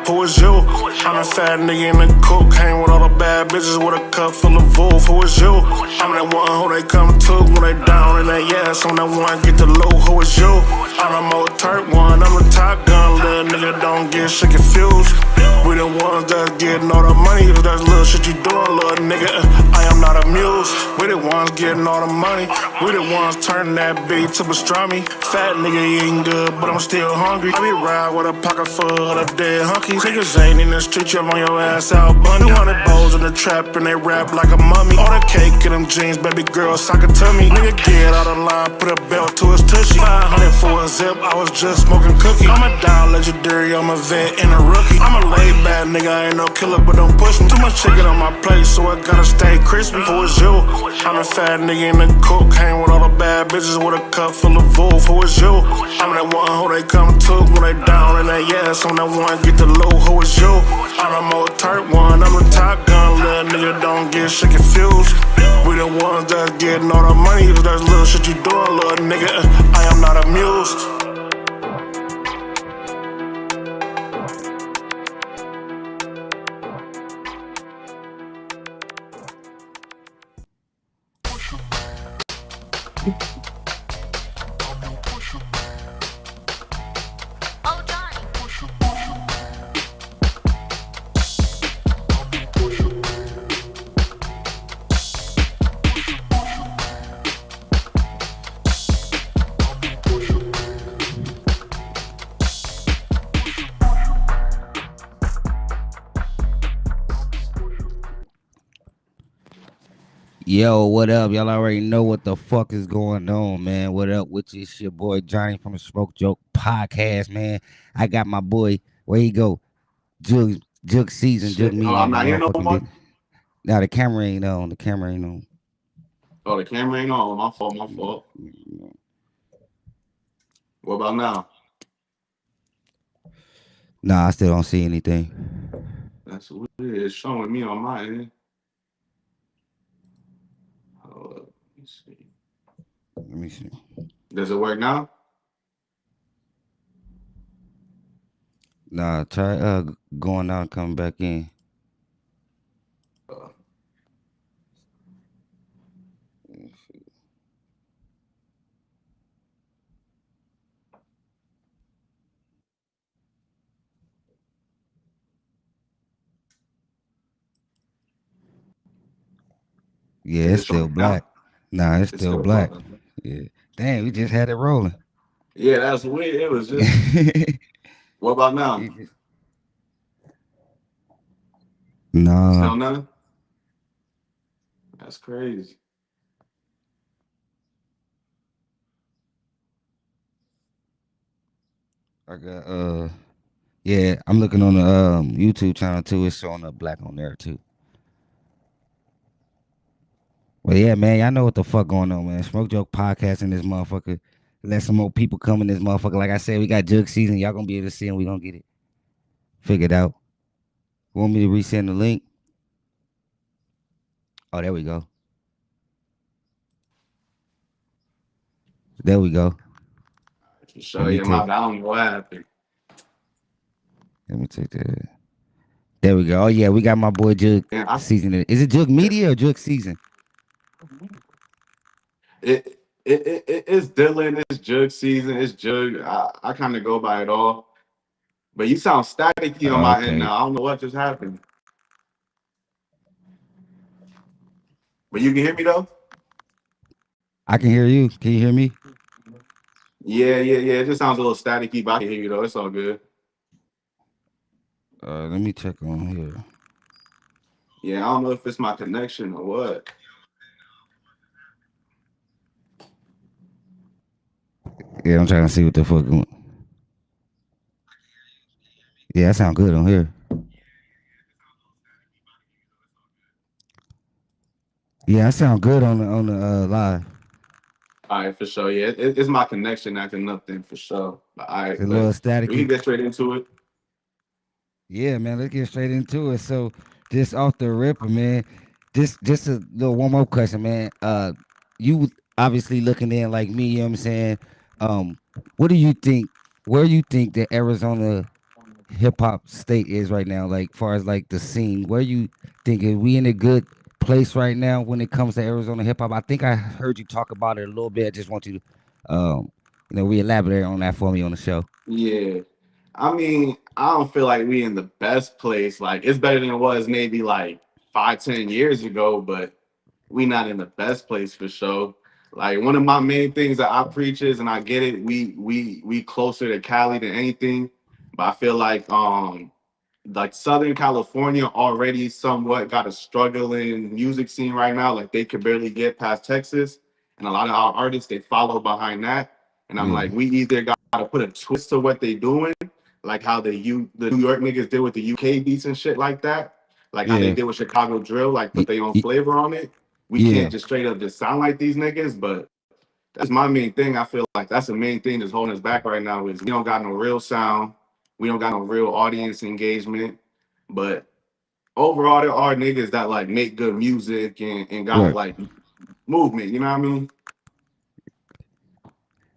Who is you? I'm a fat nigga in the cook. Hang with all the bad bitches with a cup full of wolf. Who is you? I'm that one who they come to when they down in their ass. I'm that one get the loot. Who is you? I'm the more turk one. I'm the top gun. Little nigga don't get shit confused. We the ones that's getting all the money. If that's little shit you doing, little nigga, I am not amused. We the ones getting all the money. We the ones turning that beat to pastrami. Fat nigga eating good, but I'm still hungry. I be riding with a pocket full of dead hunkies. Niggas ain't in the street, you on your ass out bunny. 200 bowls in the trap and they rap like a mummy. All the cake in them jeans, baby girl, sock it to me. Nigga get out of line, put a belt to his tushy. 500 for a zip, I was just smoking cookie. I'm a down legendary, I'm a vet and a rookie. I'm a laid back nigga, I ain't no killer, but don't push me. Too much chicken on my plate, so I gotta stay crispy. Who is you? I'm a fat nigga in the cook, hang with all the bad bitches with a cup full of wolf. Who is you? I'm that one who they come to when they down in their ass. I'm that one get the loot. Who is you? I'm the more turk one. I'm the top gun. Little nigga don't get shit confused. We the ones that's getting all the money. If that's little shit you doing, little nigga, I am not amused. Yo, what up? Y'all already know what the fuck is going on, man. What up with you? It's your boy Johnny from the Shmokejoke podcast, man. I got my boy, where he go? Jugg season, Jugg me. I'm not here no more. Now the camera ain't on. The camera ain't on. Oh, the camera ain't on. My fault. What about now? Nah, I still don't see anything. That's weird. It's showing me on my end. Let me see. Does it work now? Nah, try going out and coming back in. Yeah, it's still black. Nah, it's still black. Yeah. Damn, we just had it rolling. Yeah, that's weird. It was just. What about now? Nah. Still nothing? That's crazy. I got yeah, I'm looking on the YouTube channel too. It's showing up black on there too. Well, yeah, man, y'all know what the fuck going on, man. Shmokejoke podcast in this motherfucker. Let some more people come in this motherfucker. Like I said, we got Jugg season. Y'all gonna be able to see and we gonna get it figured out. Want me to resend the link? Oh, there we go. There we go. Show you my down. What happened? Let me take that. There we go. Oh yeah, we got my boy Jugg season. Is it Jugg Media or Jugg season? It's Dylan. It's Jugg season. It's Jugg. I kind of go by it all. But you sound staticky on my end now. I don't know what just happened. But you can hear me though? I can hear you. Can you hear me? Yeah. It just sounds a little staticky, but I can hear you though. It's all good. Let me check on here. Yeah, I don't know if it's my connection or what. Yeah, I'm trying to see what the fuck going. Yeah, that sound good on here. Yeah, that sound good on the live. All right, for sure. Yeah, it's my connection acting up then for sure. But all right, it's a little static. We can get straight into it. Yeah, man, let's get straight into it. So, just off the ripper, man. Just a little one more question, man. You obviously looking in like me. You know what I'm saying? What do you think? Where you think that Arizona hip hop state is right now, like far as like the scene? Where you think are we in a good place right now when it comes to Arizona hip hop? I think I heard you talk about it a little bit. I just want you to, re-elaborate on that for me on the show. Yeah. I mean, I don't feel like we in the best place. Like it's better than it was maybe like 5, 10 years ago, but we not in the best place for sure. Like one of my main things that I preach is, and I get it, we closer to Cali than anything. But I feel like Southern California already somewhat got a struggling music scene right now. Like they could barely get past Texas, and a lot of our artists they follow behind that. And I'm Yeah, like, we either got to put a twist to what they doing, like how the New York niggas did with the UK beats and shit like that, like how they yeah, did with Chicago drill, like put y- their own y- flavor on it. We yeah, can't just straight up just sound like these niggas, but that's my main thing. I feel like that's the main thing that's holding us back right now is we don't got no real sound, we don't got no real audience engagement, but overall there are niggas that like make good music and got right. like movement. You know what I mean?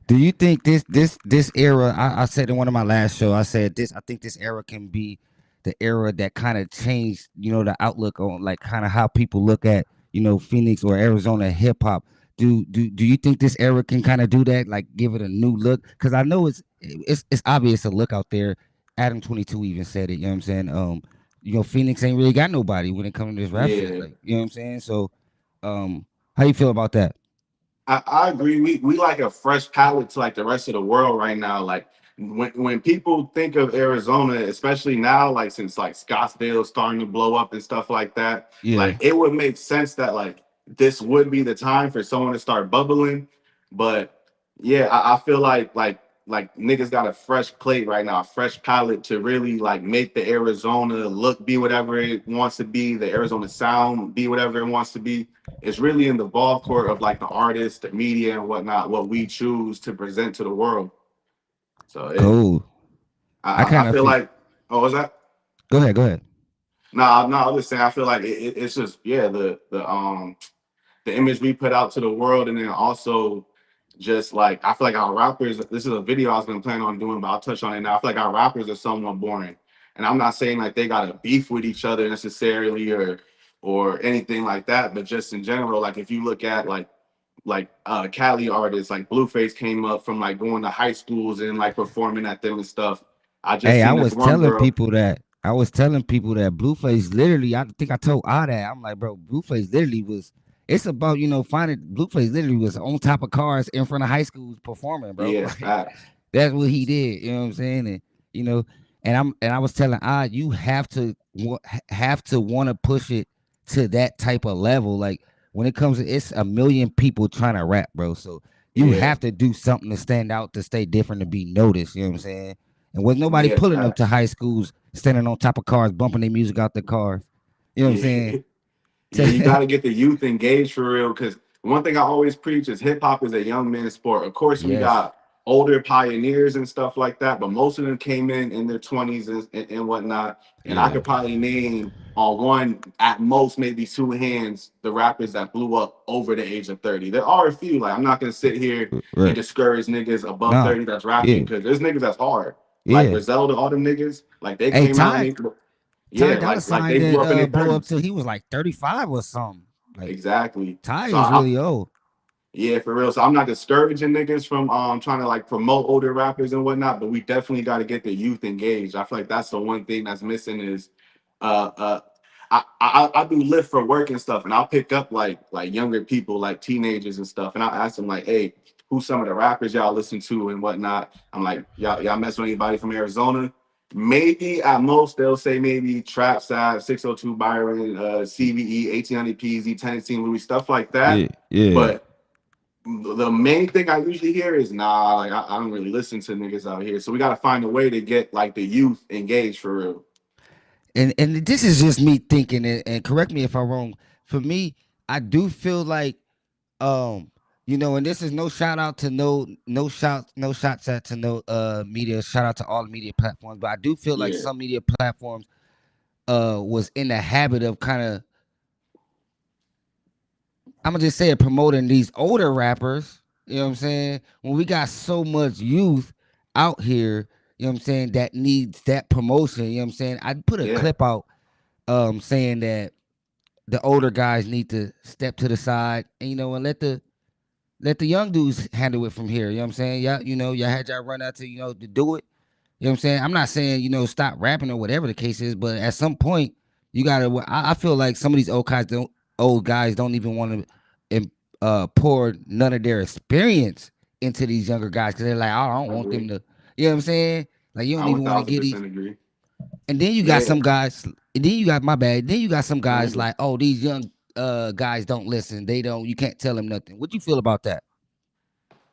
Do you think this era? I said in one of my last show, I said this. I think this era can be the era that kind of changed, the outlook on like kind of how people look at Phoenix or Arizona hip hop. Do you think this era can kind of do that? Like give it a new look? Because I know it's obvious a look out there. Adam 22 even said it. You know what I'm saying? Phoenix ain't really got nobody when it comes to this rap shit. Yeah. Like you know what I'm saying? So, how you feel about that? I agree. We like a fresh palette to like the rest of the world right now. Like when people think of Arizona, especially now, like since like Scottsdale starting to blow up and stuff like that, Yeah. like it would make sense that like this would be the time for someone to start bubbling. But yeah, I feel like niggas got a fresh plate right now, a fresh palette to really like make the Arizona look be whatever it wants to be, the Arizona sound be whatever it wants to be. It's really in the ball court of like the artists, the media, and whatnot, what we choose to present to the world. So Cool. I I kind of feel feel. like, oh, was that? Go ahead. Go ahead. No, I was just saying, I feel like it's just yeah, the image we put out to the world, and then also just like I feel like our rappers. This is a video I was gonna plan on doing, but I'll touch on it now. I feel like our rappers are somewhat boring, and I'm not saying like they got a beef with each other necessarily or anything like that, but just in general, like if you look at like Cali artists, like Blueface came up from like going to high schools and like performing at them and stuff. I just Hey, seen this one girl. I was telling people that Blueface literally. I think I told I that I'm like, bro, Blueface literally was. It's about finding Blueface literally was on top of cars in front of high schools performing, bro. Yeah, Like facts. that's what he did. You know what I'm saying? And you know, and I was telling you have to want to push it to that type of level. Like when it comes to it's a million people trying to rap, bro. So you Yeah, have to do something to stand out, to stay different, to be noticed. You know what I'm saying? And was nobody yeah, pulling up to facts. high schools, standing on top of cars, bumping their music out the cars. You know what I'm saying? Yeah. Yeah, you got to get the youth engaged for real. Because one thing I always preach is hip hop is a young man's sport. Of course, we Yes. got older pioneers and stuff like that, but most of them came in their 20s and whatnot. And I Yeah. could probably name on one, at most, maybe two hands, the rappers that blew up over the age of 30. There are a few. Like, I'm not going to sit here and Right. discourage niggas above Nah. 30 that's rapping Yeah. because there's niggas that's hard. Like Yeah. Griselda, all them niggas, like they Hey, came out and Ty they, Ty yeah, Dolla like Sign they blew didn't up in their blow up 30s. till he was like 35 or something. Like Exactly. Ty So is really old. yeah, for real. So I'm not discouraging niggas from trying to like promote older rappers and whatnot, but we definitely got to get the youth engaged. I feel like that's the one thing that's missing is uh uh I do lift for work and stuff, and I'll pick up like younger people, like teenagers and stuff, and I'll ask them like, hey, who's some of the rappers y'all listen to and whatnot. I'm like, y'all mess with anybody from Arizona? Maybe at most they'll say maybe Trap Side, 602 Byron, CVE, 1800 PZ, Tennessee Louis, stuff like Yeah. that. Yeah. But the main thing I usually hear is nah, like I don't really listen to niggas out here. So we gotta find a way to get like the youth engaged for real. And this is just me thinking, and correct me if I'm wrong. For me, I do feel like and this is no shout out to no shots at to no media, shout out to all the media platforms, but I do feel like Yeah, some media platforms was in the habit of kind of, I'm gonna just say it, promoting these older rappers. You know what I'm saying? When we got so much youth out here, you know what I'm saying, that needs that promotion. You know what I'm saying? I put a Yeah, clip out saying that the older guys need to step to the side and and let the young dudes handle it from here. You know what I'm saying? Yeah, y'all had y'all run out to do it. You know what I'm saying? I'm not saying, stop rapping or whatever the case is, but at some point you gotta I feel like some of these old guys don't even want to pour none of their experience into these younger guys because they're like, I don't I want them agree. to, you know what I'm saying? Like you I don't one even want to thousand get these. percent agree. And then you got Yeah. some guys, and then you got my bad. Then you got some guys Mhm. like, oh, these young guys don't listen. They don't. You can't tell them nothing. What you feel about that?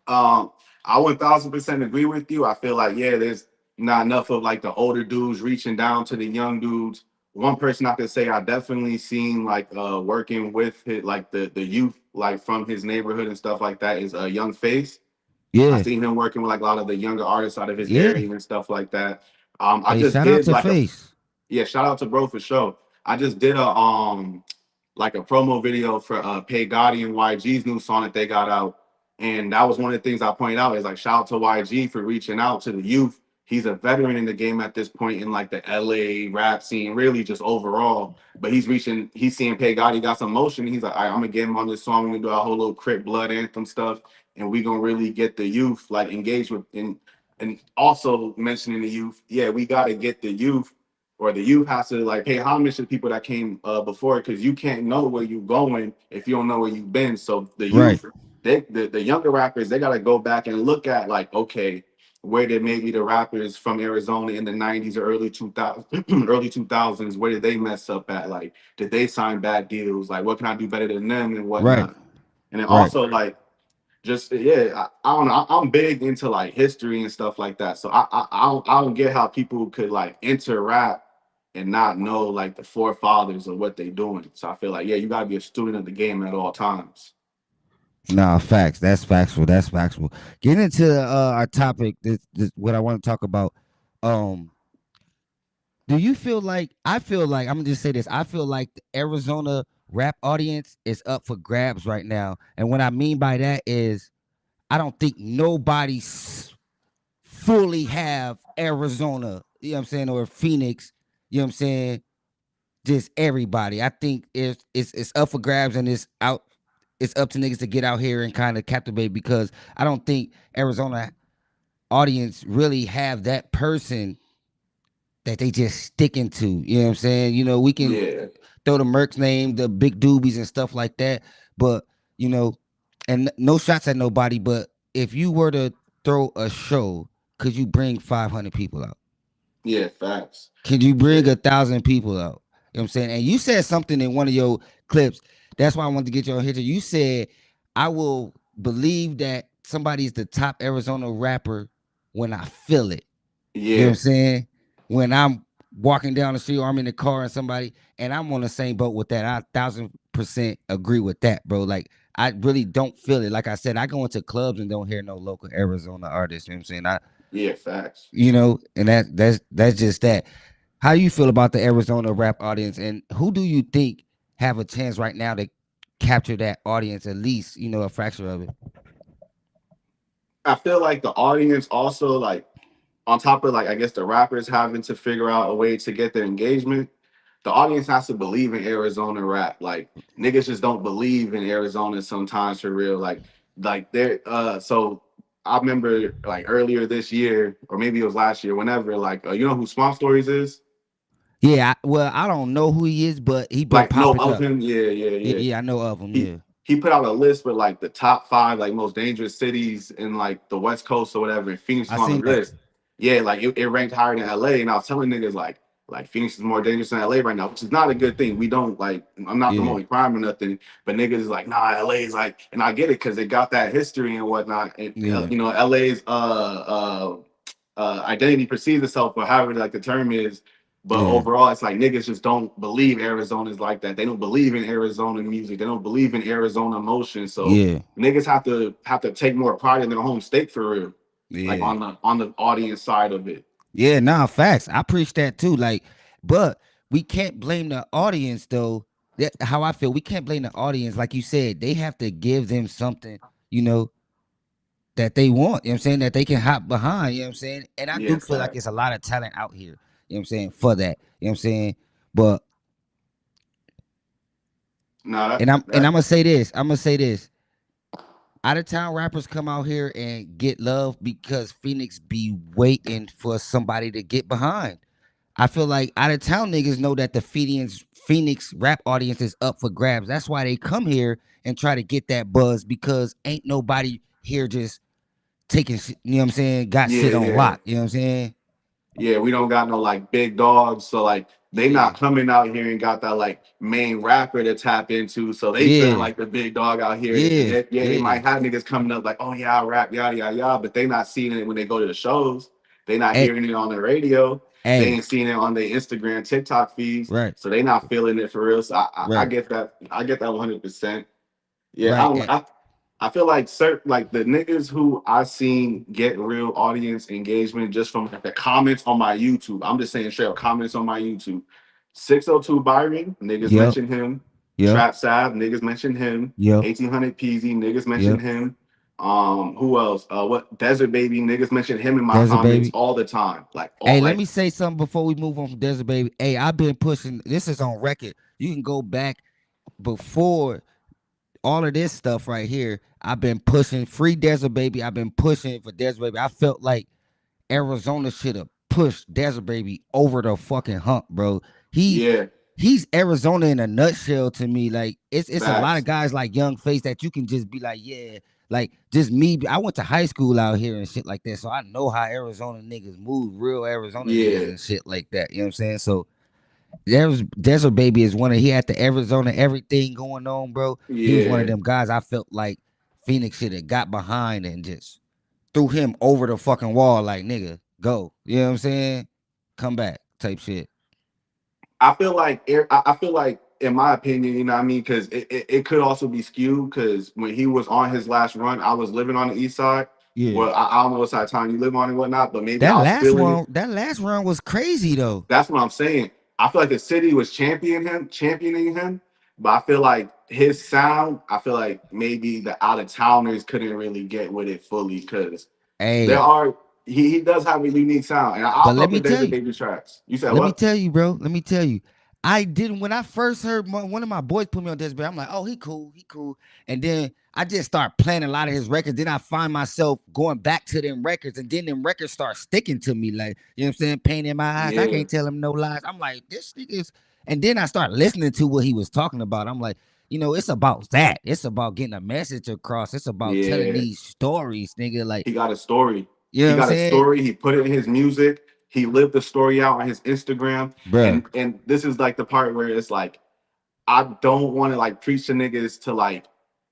Um, I 1000% agree with you. I feel like yeah, there's not enough of like the older dudes reaching down to the young dudes. One person I could say I definitely seen like working with his, like the youth like from his neighborhood and stuff like that is a young face. I Yeah, seen him working with like a lot of the younger artists out of his yeah. area and stuff like that. I Hey, just shout out did to like a Face. yeah, shout out to bro for sure. I just did a like a promo video for Pay Gotti and YG's new song that they got out. And that was one of the things I pointed out is like shout out to YG for reaching out to the youth. He's a veteran in the game at this point in like the LA rap scene, really just overall. But he's seeing Pay Gotti got some motion. He's like, all right, I'm gonna get him on this song. We're gonna do our whole little Crip Blood anthem stuff, and we gonna really get the youth like engaged with and also mentioning the youth. Yeah, we gotta get the youth or the youth has to like pay homage to the people that came before because you can't know where you're going if you don't know where you've been. So the Right, youth, the younger rappers, they got to go back and look at like, okay, where did maybe the rappers from Arizona in the 90s or early 2000s, early 2000s, where did they mess up at? Like, did they sign bad deals? Like, what can I do better than them and right, whatnot? And then right. also like just yeah, I don't know. I'm big into like history and stuff like that. So I don't get how people could like enter rap and not know like the forefathers of what they doing. So I feel like yeah, you gotta be a student of the game at all times. Nah, facts. That's factual. That's factual. Getting into our topic, this what I want to talk about. Um, do you feel like I feel like I'm gonna just say this? I feel like the Arizona rap audience is up for grabs right now, and what I mean by that is I don't think nobody fully have Arizona. You know what I'm saying, or Phoenix. You know what I'm saying? Just everybody. I think it's up for grabs and it's out. It's up to niggas to get out here and kind of captivate because I don't think Arizona audience really have that person that they just sticking to. You know what I'm saying? We can Yeah, throw the Mercs name, the big doobies and stuff like that, but you know, and no shots at nobody. But if you were to throw a show, could you bring 500 people out? yeah, facts. Could you bring Yeah, 1,000 people out? You know what I'm saying? And you said something in one of your clips. That's why I wanted to get your here. You said, I will believe that somebody's the top Arizona rapper when I feel it. You know what I'm yeah, saying? When I'm walking down the street or I'm in the car and somebody, and I'm on the same boat with that. I 1,000% agree with that, bro. Like, I really don't feel it. Like I said, I go into clubs and don't hear no local Arizona artists. You know what I'm saying? yeah, facts. And that's just that. How you feel about the Arizona rap audience, and who do you think have a chance right now to capture that audience, at least a fraction of it? I feel like the audience also like on top of like I guess the rappers having to figure out a way to get their engagement, the audience has to believe in Arizona rap. Like niggas just don't believe in Arizona sometimes for real. Like they're so I remember like earlier this year or maybe it was last year, whenever like you know who Swamp Stories is? Yeah, well, I don't know who he is, but he been Like no popping of up. him, yeah, yeah, Yeah, yeah. yeah, I know of him. he Yeah, he put out a list with like the top five like most dangerous cities in like the West Coast or whatever, and Phoenix I was on the seen that. list. Yeah, like it ranked higher than LA, and I was telling niggas like Phoenix is more dangerous than LA right now, which is not a good thing. We don't like I'm not Yeah, promoting crime or nothing, but niggas is like nah, LA is like, and I get it because they got that history and whatnot, and yeah, you know LA's identity perceives itself, or however like the term is. But yeah, overall, it's like niggas just don't believe Arizona's like that. They don't believe in Arizona music. They don't believe in Arizona emotion. So yeah, niggas have to take more pride in their home state for real. Like yeah, on the audience side of it. yeah. Nah, facts. I preach that too. Like, but we can't blame the audience though. That how I feel. We can't blame the audience. Like you said, they have to give them something. You know, that they want, you know what I'm saying, that they can hop behind, you know what I'm saying? And I Yeah, do feel like fact. it's a lot of talent out here, you know what I'm saying, for that. You know what I'm saying? But No, and I'm that gonna say this. I'm gonna say this. Out of town rappers come out here and get love because Phoenix be waiting for somebody to get behind. I feel like out of town niggas know that the Phoenix rap audience is up for grabs. That's why they come here and try to get that buzz because ain't nobody here just taking you know what I'm saying, got yeah, shit on yeah. lock. You know what I'm saying? Yeah, we don't got no like big dogs, so like they Yeah. not coming out here and got that like main rapper to tap into, so they feeling Yeah. like the big dog out here. And Yeah. yeah, they Yeah. might have niggas coming up like, oh yeah, I rap, yada yada yada, but they not seeing it when they go to the shows. They not Hey, hearing it on the radio. They hey, ain't seeing it on their Instagram, TikTok feeds, right, so they not feeling it for real. So I right, get that. I get that 100%. Yeah, I right. don't. I feel like certain like the niggas who I seen get real audience engagement just from like, the comments on my YouTube. I'm just saying straight up comments on my YouTube. 602 Byron, niggas Yep, mention him. yep, Trap Sav, niggas mention him. yep, 1800 PZ, niggas mention yep. him. Who else? What Desert Baby, niggas mention him in my Desert comments Baby. all the time. Like Hey, all let like me say something before we move on from Desert Baby. Hey, I've been pushing. This is on record. You can go back before all of this stuff right here. I've been pushing free Desert Baby. I've been pushing for Desert Baby. I felt like Arizona should have pushed Desert Baby over the fucking hump, bro. He yeah, he's Arizona in a nutshell to me. Like it's a lot of facts. guys like Young Face that you can just be like, yeah, like just me. I went to high school out here and shit like that, so I know how Arizona niggas move, real Arizona niggas Yeah, and shit like that. You know what I'm saying? So there's Desert Baby is one of he had the Arizona everything going on, bro. He was one of yeah. them guys I felt like Phoenix should have got behind and just threw him over the fucking wall, like nigga, go. You know what I'm saying? Come back, type shit. I feel like I feel like in my opinion, you know what I mean, because it could also be skewed because when he was on his last run, I was living on the east side. Yeah. Well, I don't know what side of town you live on and whatnot, but maybe I was feeling it. That last run was crazy though. That's what I'm saying. I feel like the city was championing him, but I feel like his sound, I feel like maybe the out of towners couldn't really get with it fully because there Hey, are he does have a unique sound, and I but fuck with Desert Baby tracks. You said let me what? tell you, bro. Let me tell you. I didn't when I first heard one of my boys put me on this, but I'm like, oh, he cool, he cool. And then I just start playing a lot of his records. Then I find myself going back to them records, and then them records start sticking to me, like you know what I'm saying, pain in my eyes. I Yeah, can't tell him no lies. I'm like, this nigga is. And then I start listening to what he was talking about. I'm like, it's about that. It's about getting a message across. It's about telling yeah. these stories, nigga. Like, He got a story. you know He what I'm got a saying, story. He put it in his music. He lived the story out on his Instagram. bruh. And this is like the part where it's like I don't want to like preach to niggas to like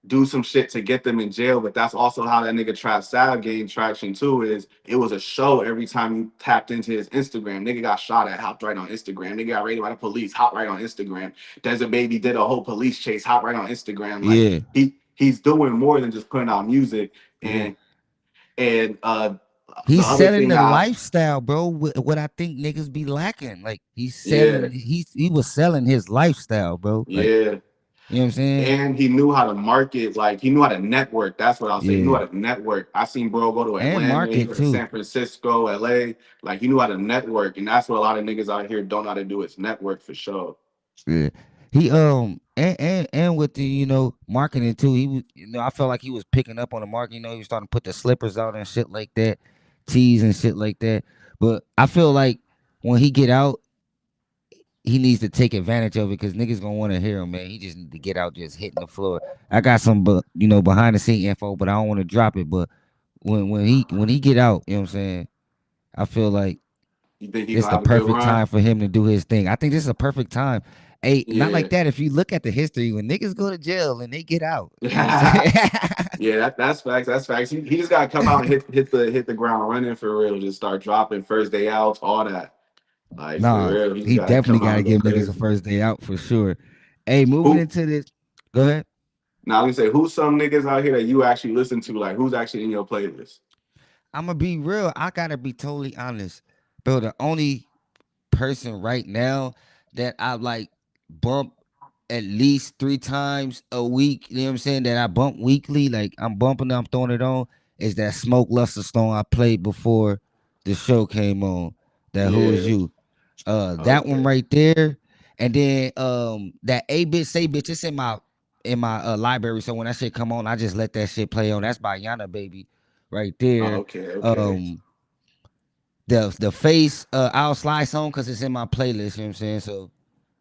do some shit to get them in jail, but that's also how that nigga Trap Sav gained traction too. Is it was a show every time you tapped into his Instagram. Nigga got shot at, hopped right on Instagram. Nigga got raided by the police, hopped right on Instagram. Desert Baby did a whole police chase, hopped right on Instagram. Like Yeah, he's doing more than just putting out music. yeah. And the He's other selling thing the that lifestyle, bro. What I think niggas be lacking. Like yeah, he was selling his lifestyle, bro. Like, yeah. you know what I'm saying? And he knew how to market, like he knew how to network. That's what I'll say. He knew Yeah. how to network. I seen bro go to And Atlanta, he market go to too. San Francisco, LA. Like he knew how to network. And that's what a lot of niggas out here don't know how to do is network for sure. Yeah. He and with the marketing too. He was I felt like he was picking up on the market. He was starting to put the slippers out and shit like that, tees and shit like that. But I feel like when he get out, he needs to take advantage of it because niggas gonna want to hear him, man. He just need to get out, just hitting the floor. I got some, but behind the scene info, but I don't want to drop it. But when he get out, you know what I'm saying. I feel like You think he it's gonna the have a good perfect run? time for him to do his thing. I think this is a perfect time. Hey, not like Yeah. that. If you look at the history, when niggas go to jail and they get out, you know what I'm saying. Yeah, that's facts. That's facts. He just gotta come out and hit the ground running for real. Just start dropping first day outs, all that. Like for Nah, real. He just he gotta definitely come got out to and go give niggas a crazy. first day out for sure. Hey, moving Who into this. Go ahead. now let me say who's some niggas out here that you actually listen to? Like who's actually in your playlist? I'm gonna be real. I gotta be totally honest, bro. The only person right now that I like bump at least 3 times a week, you know what I'm saying, that I bump weekly, like I'm bumping, I'm throwing it on, is that Smoke Luster song I played before the show came on. That Who Is Yeah. You? That one Okay. right there, and then that A bitch say bitch. It's in my library. So when that shit come on, I just let that shit play on. That's by Yana Baby, right there. Okay. Okay. Um, the face I'll slide song because it's in my playlist. You know what I'm saying? So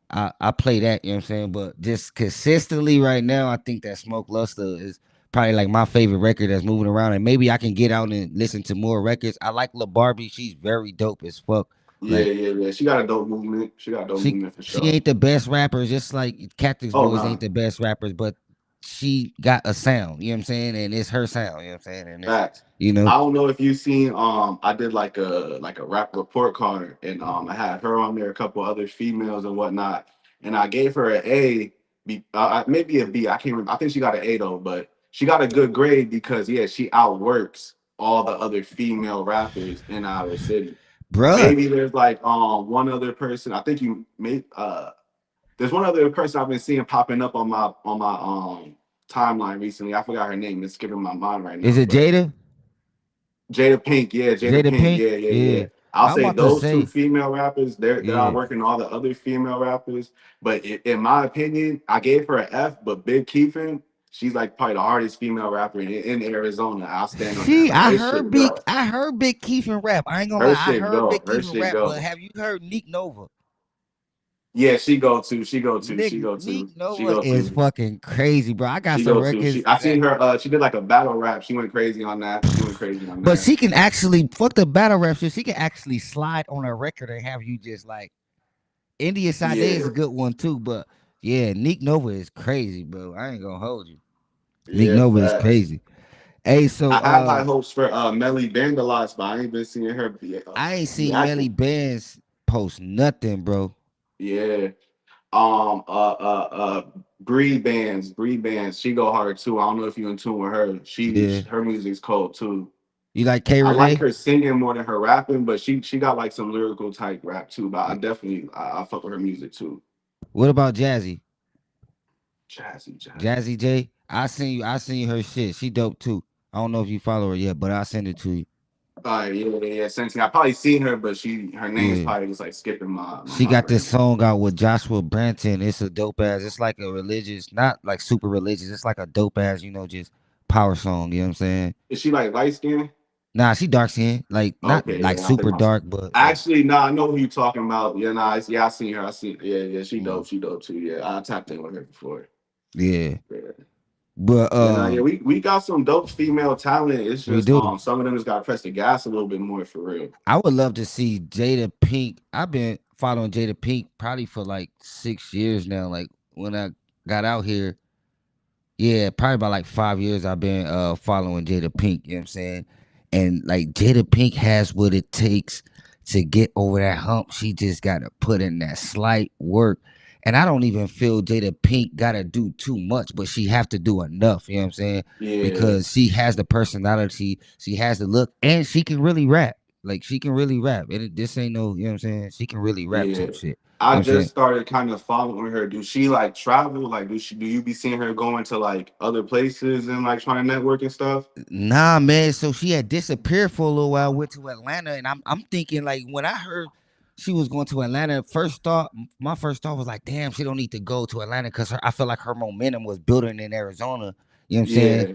I play that. You know what I'm saying? But just consistently right now, I think that Smoke Luster is probably like my favorite record that's moving around, and maybe I can get out and listen to more records. I like Lil Barbie. She's very dope as fuck. Yeah. Like Yeah. Yeah. She got a dope movement. She got a dope she movement for she sure. ain't the best rapper, just like Cactus Oh Boys ain't nah. the best rappers, but she got a sound, you know what I'm saying? And it's her sound, you know what I'm saying? And it's Facts. you know, I don't know if you've seen I did like a rap report card and I had her on there, a couple other females and whatnot, and I gave her an A, maybe a B. I can't remember. I think she got an A though, but she got a good grade because yeah, she outworks all the other female rappers in our city. bruh. Maybe there's like one other person. I think you may there's one other person I've been seeing popping up on my timeline recently. I forgot her name. It's skipping my mind right Is now, it but Jada? Jada Pink, yeah, Jada Jada Pink, Pink? yeah, yeah, yeah. Yeah. I'll I'm say about to those two say, female rappers, they're yeah. outworking all the other female rappers. But in my opinion, I gave her an F. But Big Keefin, she's like probably the hardest female rapper in Arizona. I'll stand on that. See, Like her shit go, I heard Big Keith and rap. I ain't gonna her lie, I shit heard go, Big her Keith and shit rap, but go. have you heard Neek Nova? Yeah, she go too. She go too. She Nick go Neek too. She Nova go is too. fucking crazy, bro. I got She some go too. She records I that seen her. She did like a battle rap. She went crazy on that. She went crazy on but that. she can actually fuck the battle rap shit. She can actually slide on a record and have you just like India Sade Yeah, is a good one too, but yeah, Neek Nova is crazy, bro. I ain't gonna hold you. Neek yeah, Nova is facts. crazy. Hey, so I have high hopes for Melly Vandalots, but I ain't been seeing her I ain't be seen Melly active. Bands post nothing, bro. Yeah. Um. Uh. Uh. Uh. Bree Bands. She go hard too. I don't know if you in tune with her. Yeah. Her music's cold too. You like K I like Renee? her singing more than her rapping, but she got like some lyrical type rap too. But I definitely I fuck with her music too. What about Jazzy? Jazzy, jazzy. Jazzy J? I seen her shit. She dope too. I don't know if you follow her yet, but I'll send it to you. Yeah, yeah, yeah. Sensei. I probably seen her, but her name is Yeah. probably just like skipping my She mind got right this now. song out with Joshua Branton. It's a dope ass. It's like a religious, not like super religious. It's like a dope ass, just power song. You know what I'm saying? Is she like light skin? Nah, she dark skin, like not Okay, like yeah, I think super I dark, but like actually no, I know who you talking about. Yeah, nah, yeah, I seen her. I seen yeah, yeah, mm, she dope too. Yeah, I tapped in with her before. yeah. Yeah, But yeah, nah, yeah, we got some dope female talent. It's we just do. some of them just got to press the gas a little bit more for real. I would love to see Jada Pink. I've been following Jada Pink probably for like 6 years now. Like when I got out here, yeah, probably about like 5 years I've been following Jada Pink, you know what I'm saying? And like Jada Pink has what it takes to get over that hump. She just gotta put in that slight work. And I don't even feel Jada Pink gotta do too much, but she have to do enough, you know what I'm saying? Yeah, Because she has the personality, she has the look, and she can really rap. Like she can really rap. This ain't no, you know what I'm saying? She can really rap yeah. some shit. I You know what I'm just saying? started kind of following her. Do she like travel? Like, do you be seeing her going to like other places and like trying to network and stuff? Nah, man. So she had disappeared for a little while, went to Atlanta, and I'm thinking like when I heard she was going to Atlanta, my first thought was like, damn, she don't need to go to Atlanta because I feel like her momentum was building in Arizona. You know what I'm saying? Yeah,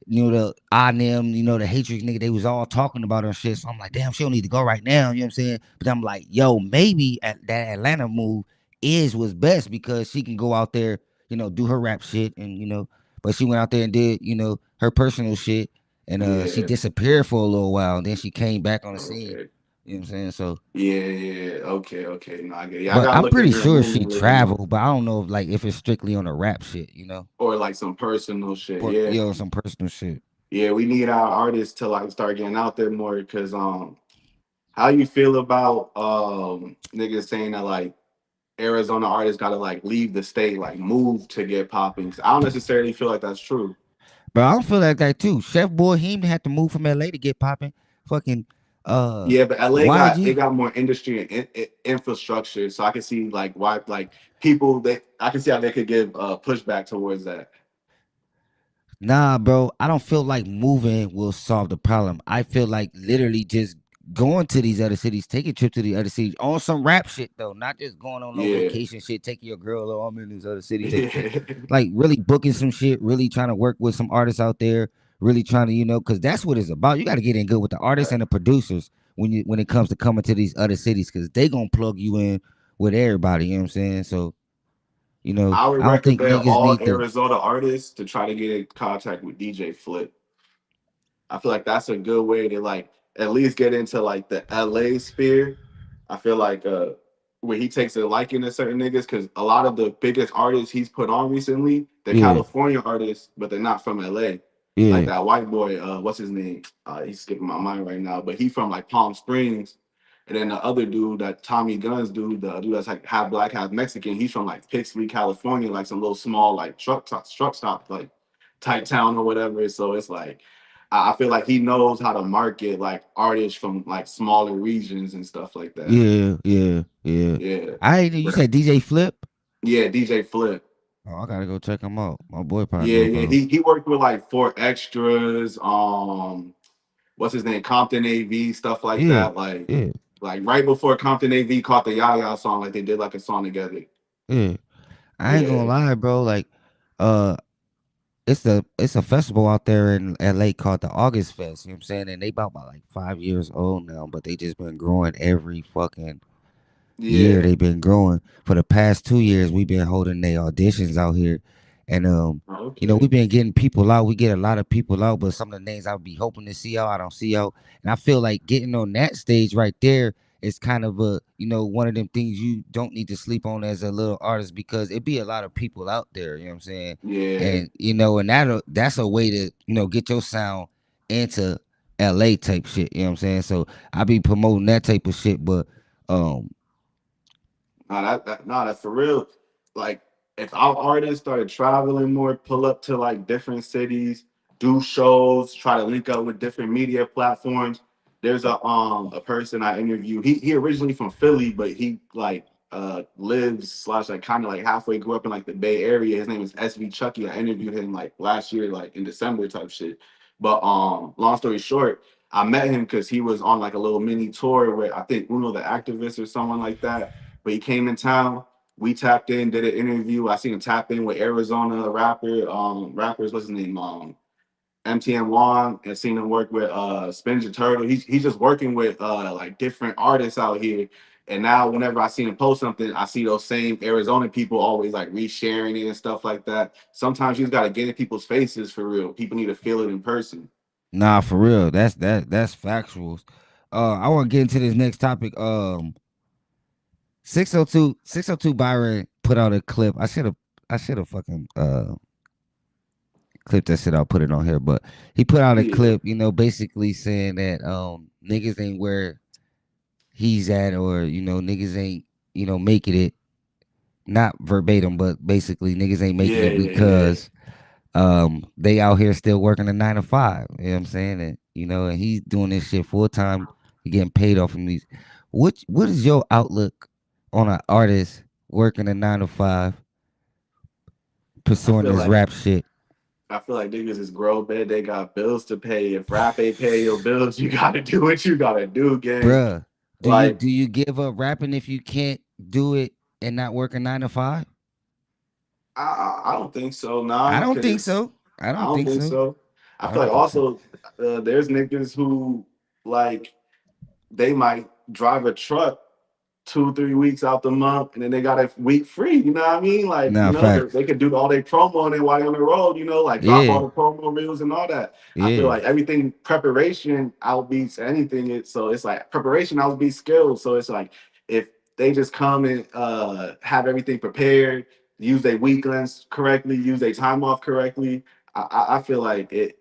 The I them, the hatred nigga, they was all talking about her and shit. So I'm like, damn, she don't need to go right now. You know what I'm saying? But I'm like, yo, maybe that Atlanta move is what's best because she can go out there, do her rap shit and but she went out there and did, her personal shit and she yeah. disappeared for a little while. And then she came back on the scene. Okay. You know what I'm saying? So, Yeah, yeah. Okay, okay. No, I get it. Yeah, I but gotta I'm look pretty into her sure she movement a little bit more. traveled, but I don't know if it's strictly on the rap shit. Or like some personal shit. But Yeah. some personal shit. Yeah, we need our artists to like start getting out there more because how you feel about niggas saying that like Arizona artists gotta like leave the state, like move to get popping. 'Cause I don't necessarily feel like that's true. But I don't feel like that too. Chef Boy, he even had to move from LA to get popping. Fucking Yeah, but LA YG. got more industry and infrastructure, so I can see like why like people that I can see how they could give pushback towards that. Nah, bro, I don't feel like moving will solve the problem. I feel like literally just going to these other cities, taking a trip to the other cities on some rap shit though, not just going on no Yeah. vacation shit, taking your girl, oh, I'm in these other cities, Yeah. like really booking some shit, really trying to work with some artists out there, really trying to, because that's what it's about. You got to get in good with the artists and the producers when it comes to coming to these other cities, because they gonna plug you in with everybody. You know what I'm saying? So I would I don't think recommend niggas all need to. Arizona artists to try to get in contact with DJ Flip. I feel like that's a good way to like at least get into like the LA sphere. I feel like where he takes a liking to certain niggas because a lot of the biggest artists he's put on recently, they're Yeah, California artists, but they're not from LA. Like yeah, that white boy, what's his name? He's skipping my mind right now, but he from like Palm Springs. And then the other dude, that Tommy Guns dude, the dude that's like half black, half Mexican, he's from like Pixley, California, like some little small like truck stop, like tight town or whatever. So it's like I feel like he knows how to market like artists from like smaller regions and stuff like that. yeah, yeah, yeah. Yeah. You But said DJ Flip? yeah, DJ Flip. Oh, I gotta go check him out. My boy probably Yeah, know yeah. about him. He worked with like Four Extras, what's his name? Compton AV, stuff like Yeah, that. yeah, Like right before Compton AV caught the Yaya song, like they did like a song together. yeah. I ain't gonna Yeah. lie, bro. Like, uh, it's a festival out there in LA called the August Fest. You know what I'm saying? And they about like 5 years old now, but they just been growing every fucking year. Yeah. They've been growing. For the past 2 years, we've been holding their auditions out here, and we've Okay. been getting people out. We get a lot of people out, but some of the names I would be hoping to see out, I don't see out. And I feel like getting on that stage right there is kind of one of them things you don't need to sleep on as a little artist, because it be a lot of people out there. You know what I'm saying? Yeah. And and that's a way to get your sound into LA type shit. You know what I'm saying? So I be promoting that type of shit, but um That's for real. Like, if our artists started traveling more, pull up to like different cities, do shows, try to link up with different media platforms. There's a person I interviewed. He originally from Philly, but he like lives slash like kind of like halfway grew up in like the Bay Area. His name is SV Chucky. I interviewed him like last year, like in December type shit. But long story short, I met him because he was on like a little mini tour with I think Uno the activist or someone like that, but he came in town. We tapped in, did an interview. I seen him tap in with Arizona rappers, what's his name? MTN Wong, and seen him work with Spinja Turtle. He's just working with like different artists out here. And now whenever I see him post something, I see those same Arizona people always like resharing it and stuff like that. Sometimes you just gotta get in people's faces for real. People need to feel it in person. Nah, for real. That's factuals. I want to get into this next topic. 602 Byron put out a clip. I should have fucking clipped that shit out, put it on here, but he put out a Yeah. clip, basically saying that niggas ain't where he's at, or niggas ain't, making it, not verbatim, but basically niggas ain't making Yeah, it yeah, yeah. because they out here still working a 9 to 5. You know what I'm saying? And and he's doing this shit full time. He getting paid off from these. What is your outlook on an artist working a 9 to 5, I pursuing feel this like rap shit? I feel like niggas is grown man. They got bills to pay. If rap ain't paying your bills, you gotta do what you gotta do, gang. Bruh, do you Like do you give up rapping if you can't do it and not work a 9 to 5? I don't think so, I nah, don't think because so. I I don't don't think think so. so. I I feel don't like think so. also there's niggas who like they might drive a truck 2, 3 weeks out the month, and then they got a week free. You know what I mean? Like, Nah, facts. they could do all their promo and then while they're on the road, like drop all Yeah, the promo reels and all that. I feel yeah, like everything preparation outbeats anything. So it's like preparation outbeats skills. So it's like if they just come and have everything prepared, use their weekends correctly, use their time off correctly. I feel like it.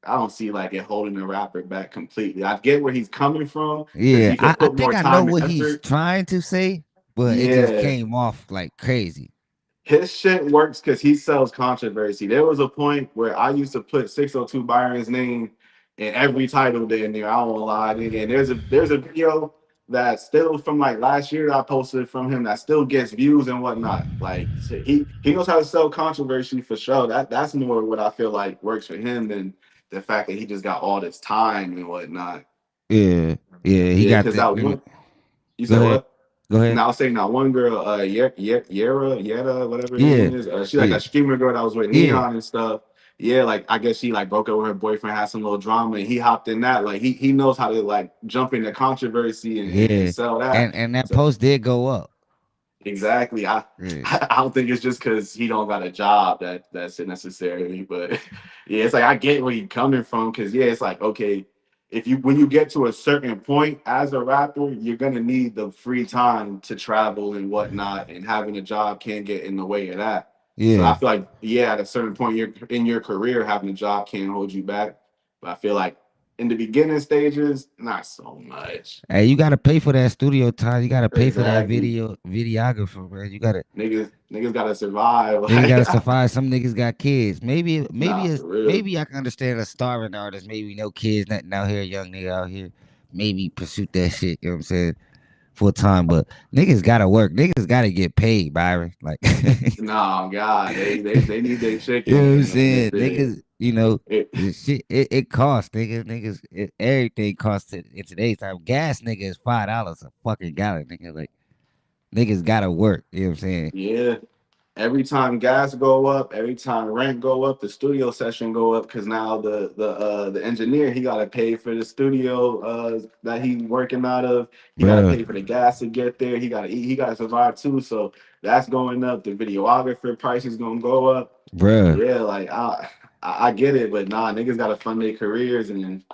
I don't see like it holding the rapper back completely. I get where he's coming from because yeah. he I, could I put more think I know time and what he's effort. trying to say, but it just Yeah, came off like crazy. his shit works because he sells controversy. There was a point where I used to put 602 Byron's name in every title there and there. I don't lie, nigga. And there's a video. that still from like last year that I posted from him that still gets views and whatnot. Like he knows how to sell controversy for sure. That's more what I feel like works for him than the fact that he just got all this time and whatnot. Yeah, yeah, he Yeah, got because that. that one you Go said ahead, what? go ahead. And I was saying that one girl, Yera, whatever her name Yeah, is. She like yeah, that streamer girl that was with yeah, Neon and stuff. Yeah, like I guess she like broke up with her boyfriend, had some little drama, and he hopped in that. Like he knows how to like jump into controversy and yeah. sell that. And that So post did go up. exactly. Yeah, I don't think it's just because he don't got a job that's it necessarily, but yeah, it's like I get where you coming from because yeah, it's like okay, if you when you get to a certain point as a rapper, you're gonna need the free time to travel and whatnot, and having a job can get in the way of that. So I yeah. feel like yeah, at a certain point you're in your career, having a job can hold you back. But I feel like in the beginning stages, not so much. Hey, you gotta pay for that studio time. You gotta pay for that Exactly. videographer, man. You gotta Niggas gotta survive. niggas Like gotta survive. Some niggas got kids. nah, for real. Maybe I can understand a starving artist. Maybe no kids, nothing out here, young nigga out here. Maybe pursue that shit. You know what I'm saying? Full time, but niggas gotta work. Niggas gotta get paid, Byron. Like, Nah, God, they need their you know what I'm chicken, and saying? if Niggas, you know, it it costs, niggas, everything costs in today's time. Gas, nigga, is $5 a fucking gallon, nigga. Like, niggas gotta work. You know what I'm saying? yeah, every time gas go up, every time rent go up, the studio session go up because now the engineer he gotta pay for the studio that he working out of. He gotta Bruh, pay for the gas to get there. He gotta eat. He gotta survive too. So that's going up. The videographer price is gonna go up. bruh. Yeah, like I get it, but nah, niggas gotta fund their careers and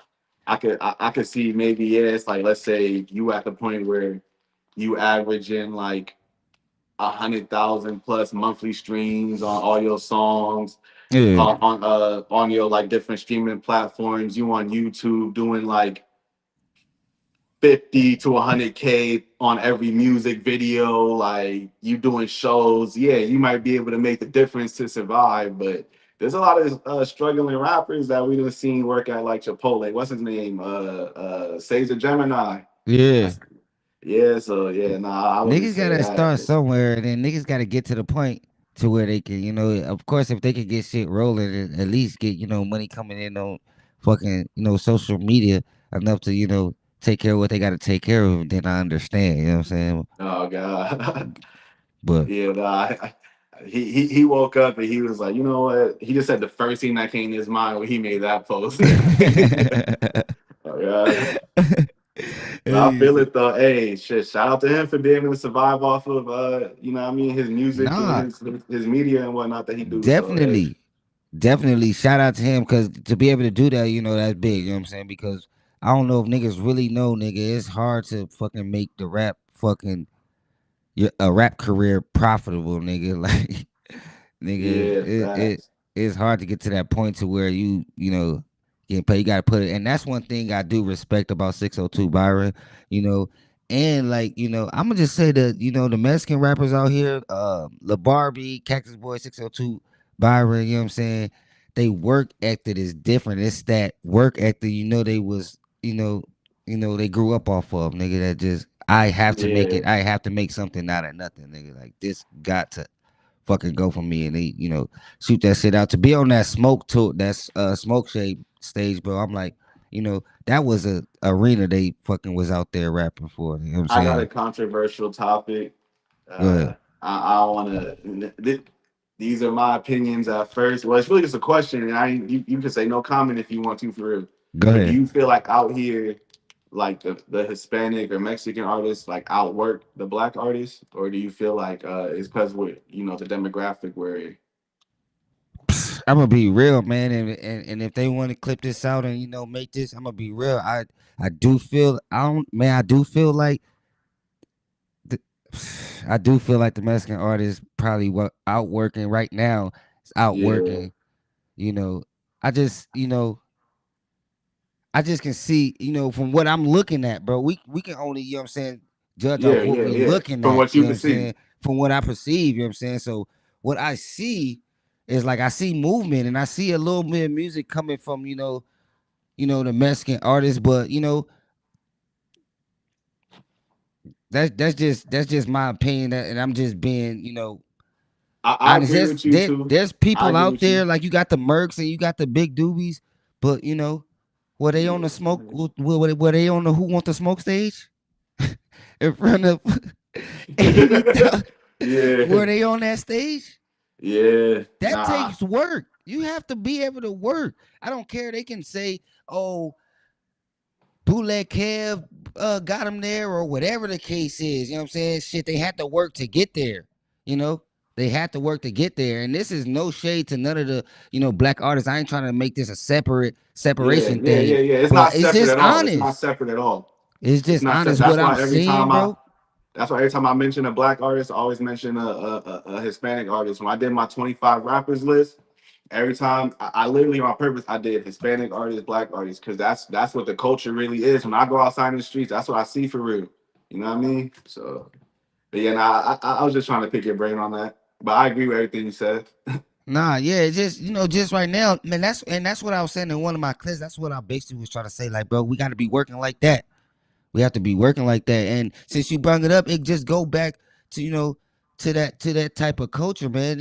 I could see maybe yeah, it's like let's say you at the point where you averaging like 100,000 plus monthly streams on all your songs Yeah, on your like different streaming platforms. You on YouTube doing like 50 to 100K on every music video, like you doing shows. Yeah, you might be able to make the difference to survive, but there's a lot of struggling rappers that we have seen work at like Chipotle. What's his name? Caesar Gemini. yeah. That's yeah. So yeah, nah, I wouldn't Niggas say gotta that. start somewhere, and then niggas gotta get to the point to where they can, of course, if they could get shit rolling and at least get, money coming in on fucking, social media enough to, take care of what they gotta take care of, then I understand, you know what I'm saying? Oh God. But Yeah, nah, he woke up and he was like, you know what? He just said the first thing that came to his mind when he made that post. Oh yeah. But I feel it though. Hey, shit, shout out to him for being able to survive off of you know what I mean, his music and nah, his media and whatnot that he do. So hey, definitely. Definitely shout out to him because to be able to do that, that's big. You know what I'm saying? Because I don't know if niggas really know, nigga. It's hard to fucking make the rap fucking a rap career profitable, nigga. Like, nigga, yeah, it facts. it's hard to get to that point to where you get paid. You got to put it, and that's one thing I do respect about 602 Byron. You know, and like I'm gonna just say that the Mexican rappers out here, La Barbie, Cactus Boy, 602 Byron. You know what I'm saying? They work ethic is different. It's that work ethic. They was they grew up off of, nigga. That just I have to make Yeah, it. I have to make something out of nothing, nigga. Like this got to fucking go for me, and they shoot that shit out to be on that smoke tour, that's smoke shade stage, bro. I'm like, that was a arena they fucking was out there rapping for. You know what I'm I got a saying? controversial topic. Go ahead. I want to. These are my opinions at first. Well, it's really just a question, and you can say no comment if you want to for real. Go But do ahead. you feel like out here, like the Hispanic or Mexican artists, like outwork the black artists, or do you feel like it's because with the demographic where I'm gonna be real, man, and if they want to clip this out and make this, I'm gonna be real. I do feel I don't man. I do feel like the, I do feel like the Mexican artists probably outworking right now. It's yeah outworking. You know, I just I just can see, from what I'm looking at, bro. We can only, what I'm saying, judge off what we yeah looking from at, what you can what I'm see, saying, from what I perceive, what I'm saying. So what I see is like I see movement and I see a little bit of music coming from, the Mexican artists, but that's just my opinion, and I'm just being, I honest. agree There's with you there, too. there's I people agree out with you. there like you got the Mercs and you got the big doobies, but were they on the smoke? Yeah. Were they on the Who Want the Smoke stage in front of 80,000? Yeah. Were they on that stage? Yeah. That Nah. takes work. You have to be able to work. I don't care. They can say, "Oh, Bootleg Kev got him there," or whatever the case is. You know what I'm saying? Shit, they had to work to get there. You know, they had to work to get there. And this is no shade to none of the black artists. I ain't trying to make this a Yeah, separation yeah, yeah, thing, yeah. It's but not it's separate just at all. It's not honest. separate at all. It's It's just not separate. honest what I'm saying, bro. That's why every time I mention a black artist, I always mention a Hispanic artist. When I did my 25 rappers list, every time I literally on purpose I did Hispanic artists, black artists, because that's what the culture really is. When I go outside in the streets, that's what I see for real. You know what I mean? So, but yeah, nah, I was just trying to pick your brain on that. But I agree with everything you said. Nah, yeah, it's just just right now, man. That's what I was saying in one of my clips. That's what I basically was trying to say. Like, bro, we got to be working like that. We have to be working like that. And since you brought it up, it just go back to to that type of culture, man.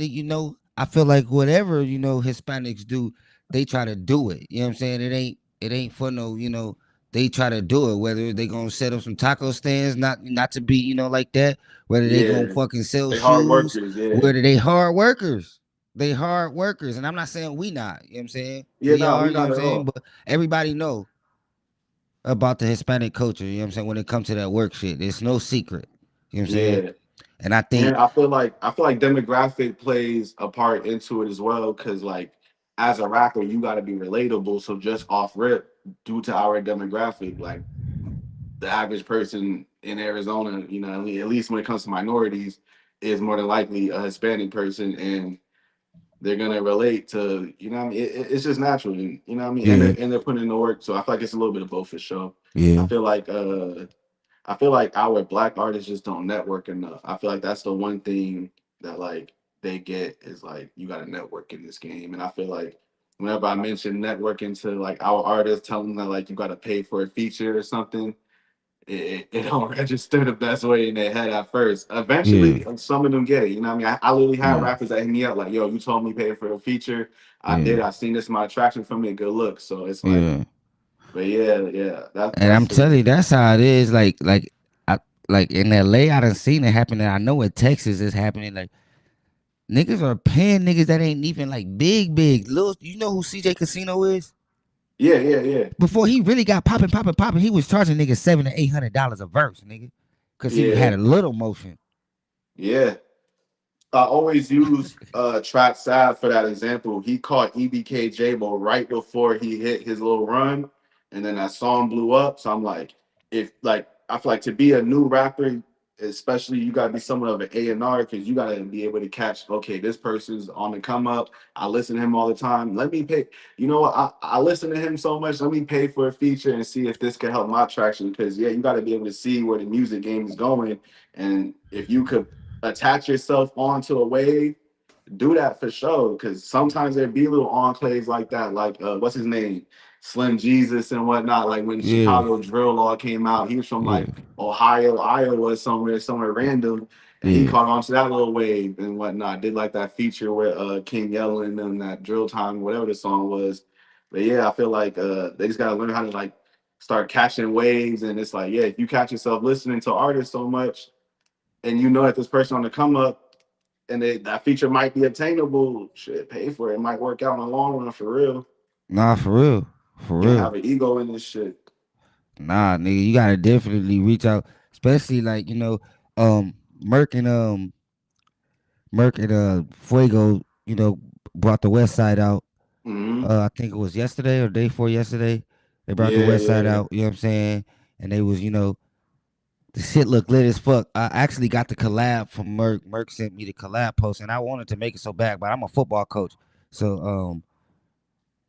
I feel like whatever Hispanics do, they try to do it. You know what I'm saying? It ain't for no. They try to do it. Whether they gonna set up some taco stands, not to be like that. Whether they gonna Yeah, fucking sell they hard shoes. workers. Yeah, Whether they hard workers. They hard workers, and I'm not saying we not. You know what I'm saying? yeah, We no, are. we You know what not I'm at saying? all. But everybody know about the Hispanic culture, you know what I'm saying, when it comes to that work shit. It's no secret. You know what I'm saying? Yeah. And I And think, I feel like demographic plays a part into it as well because like as a rapper you got to be relatable. So just off rip, due to our demographic, like the average person in Arizona, at least when it comes to minorities, is more than likely a Hispanic person, and they're gonna relate to what I mean. It's just natural, what I mean. And yeah, they're putting in the work, so I feel like it's a little bit of both for sure. I yeah, feel like I feel like our black artists just don't network enough. I feel like that's the one thing that like they get is like you got to network in this game. And I feel like whenever I mention networking to like our artists, tell them that like you got to pay for a feature or something, it don't register the best way in their head at first. yeah, Eventually, some of them get it. You know what I mean? I literally had yeah, rappers that hit me up like, "Yo, you told me pay for a feature. I yeah, did. I seen this my attraction from it. Good look." So it's like, yeah. but yeah, yeah. And I'm That's telling it. you, that's how it is. I, like in LA, I done seen it happen. And I know in Texas it's happening. Like, niggas are paying niggas that ain't even like big, big. Little, you know who CJ Casino is? Yeah, yeah, yeah, Before he really got popping, popping, popping, he was charging niggas $700 to $800 a verse, nigga. Cause he yeah, had a little motion. yeah. I always use Trap Sav for that example. He caught EBK Jabo right before he hit his little run, and then that song blew up. So I'm like, if like I feel like to be a new rapper, especially you gotta be somewhat of an A&R because you gotta be able to catch. Okay, this person's on the come up. I listen to him all the time. Let me pay. You know what? I listen to him so much. Let me pay for a feature and see if this can help my traction. Because yeah, you gotta be able to see where the music game is going, and if you could attach yourself onto a wave, do that for sure. Because sometimes there be little enclaves like that, like what's his name, Slim Jesus and whatnot. Like when Yeah, Chicago Drill Law came out, he was from yeah, like Ohio, Iowa, somewhere random, and he yeah. caught on to that little wave and whatnot. Did like that feature with King Yellen and that Drill Time, whatever the song was. But yeah, I feel like they just gotta learn how to like start catching waves. And it's like, yeah, if you catch yourself listening to artists so much and you know that this person on the come up and that feature might be obtainable, shit, pay for it. It might work out in the long run for real. Nah, for real, for Can't real. have an ego in this shit. Nah, nigga, you gotta definitely reach out, especially like Merc and Fuego, brought the West Side out. Hmm. I think it was yesterday or day before yesterday. They brought the Yeah, West Side yeah. out. You know what I'm saying? And they was, the shit looked lit as fuck. I actually got the collab from Merc. Merc sent me the collab post, and I wanted to make it so bad, but I'm a football coach, so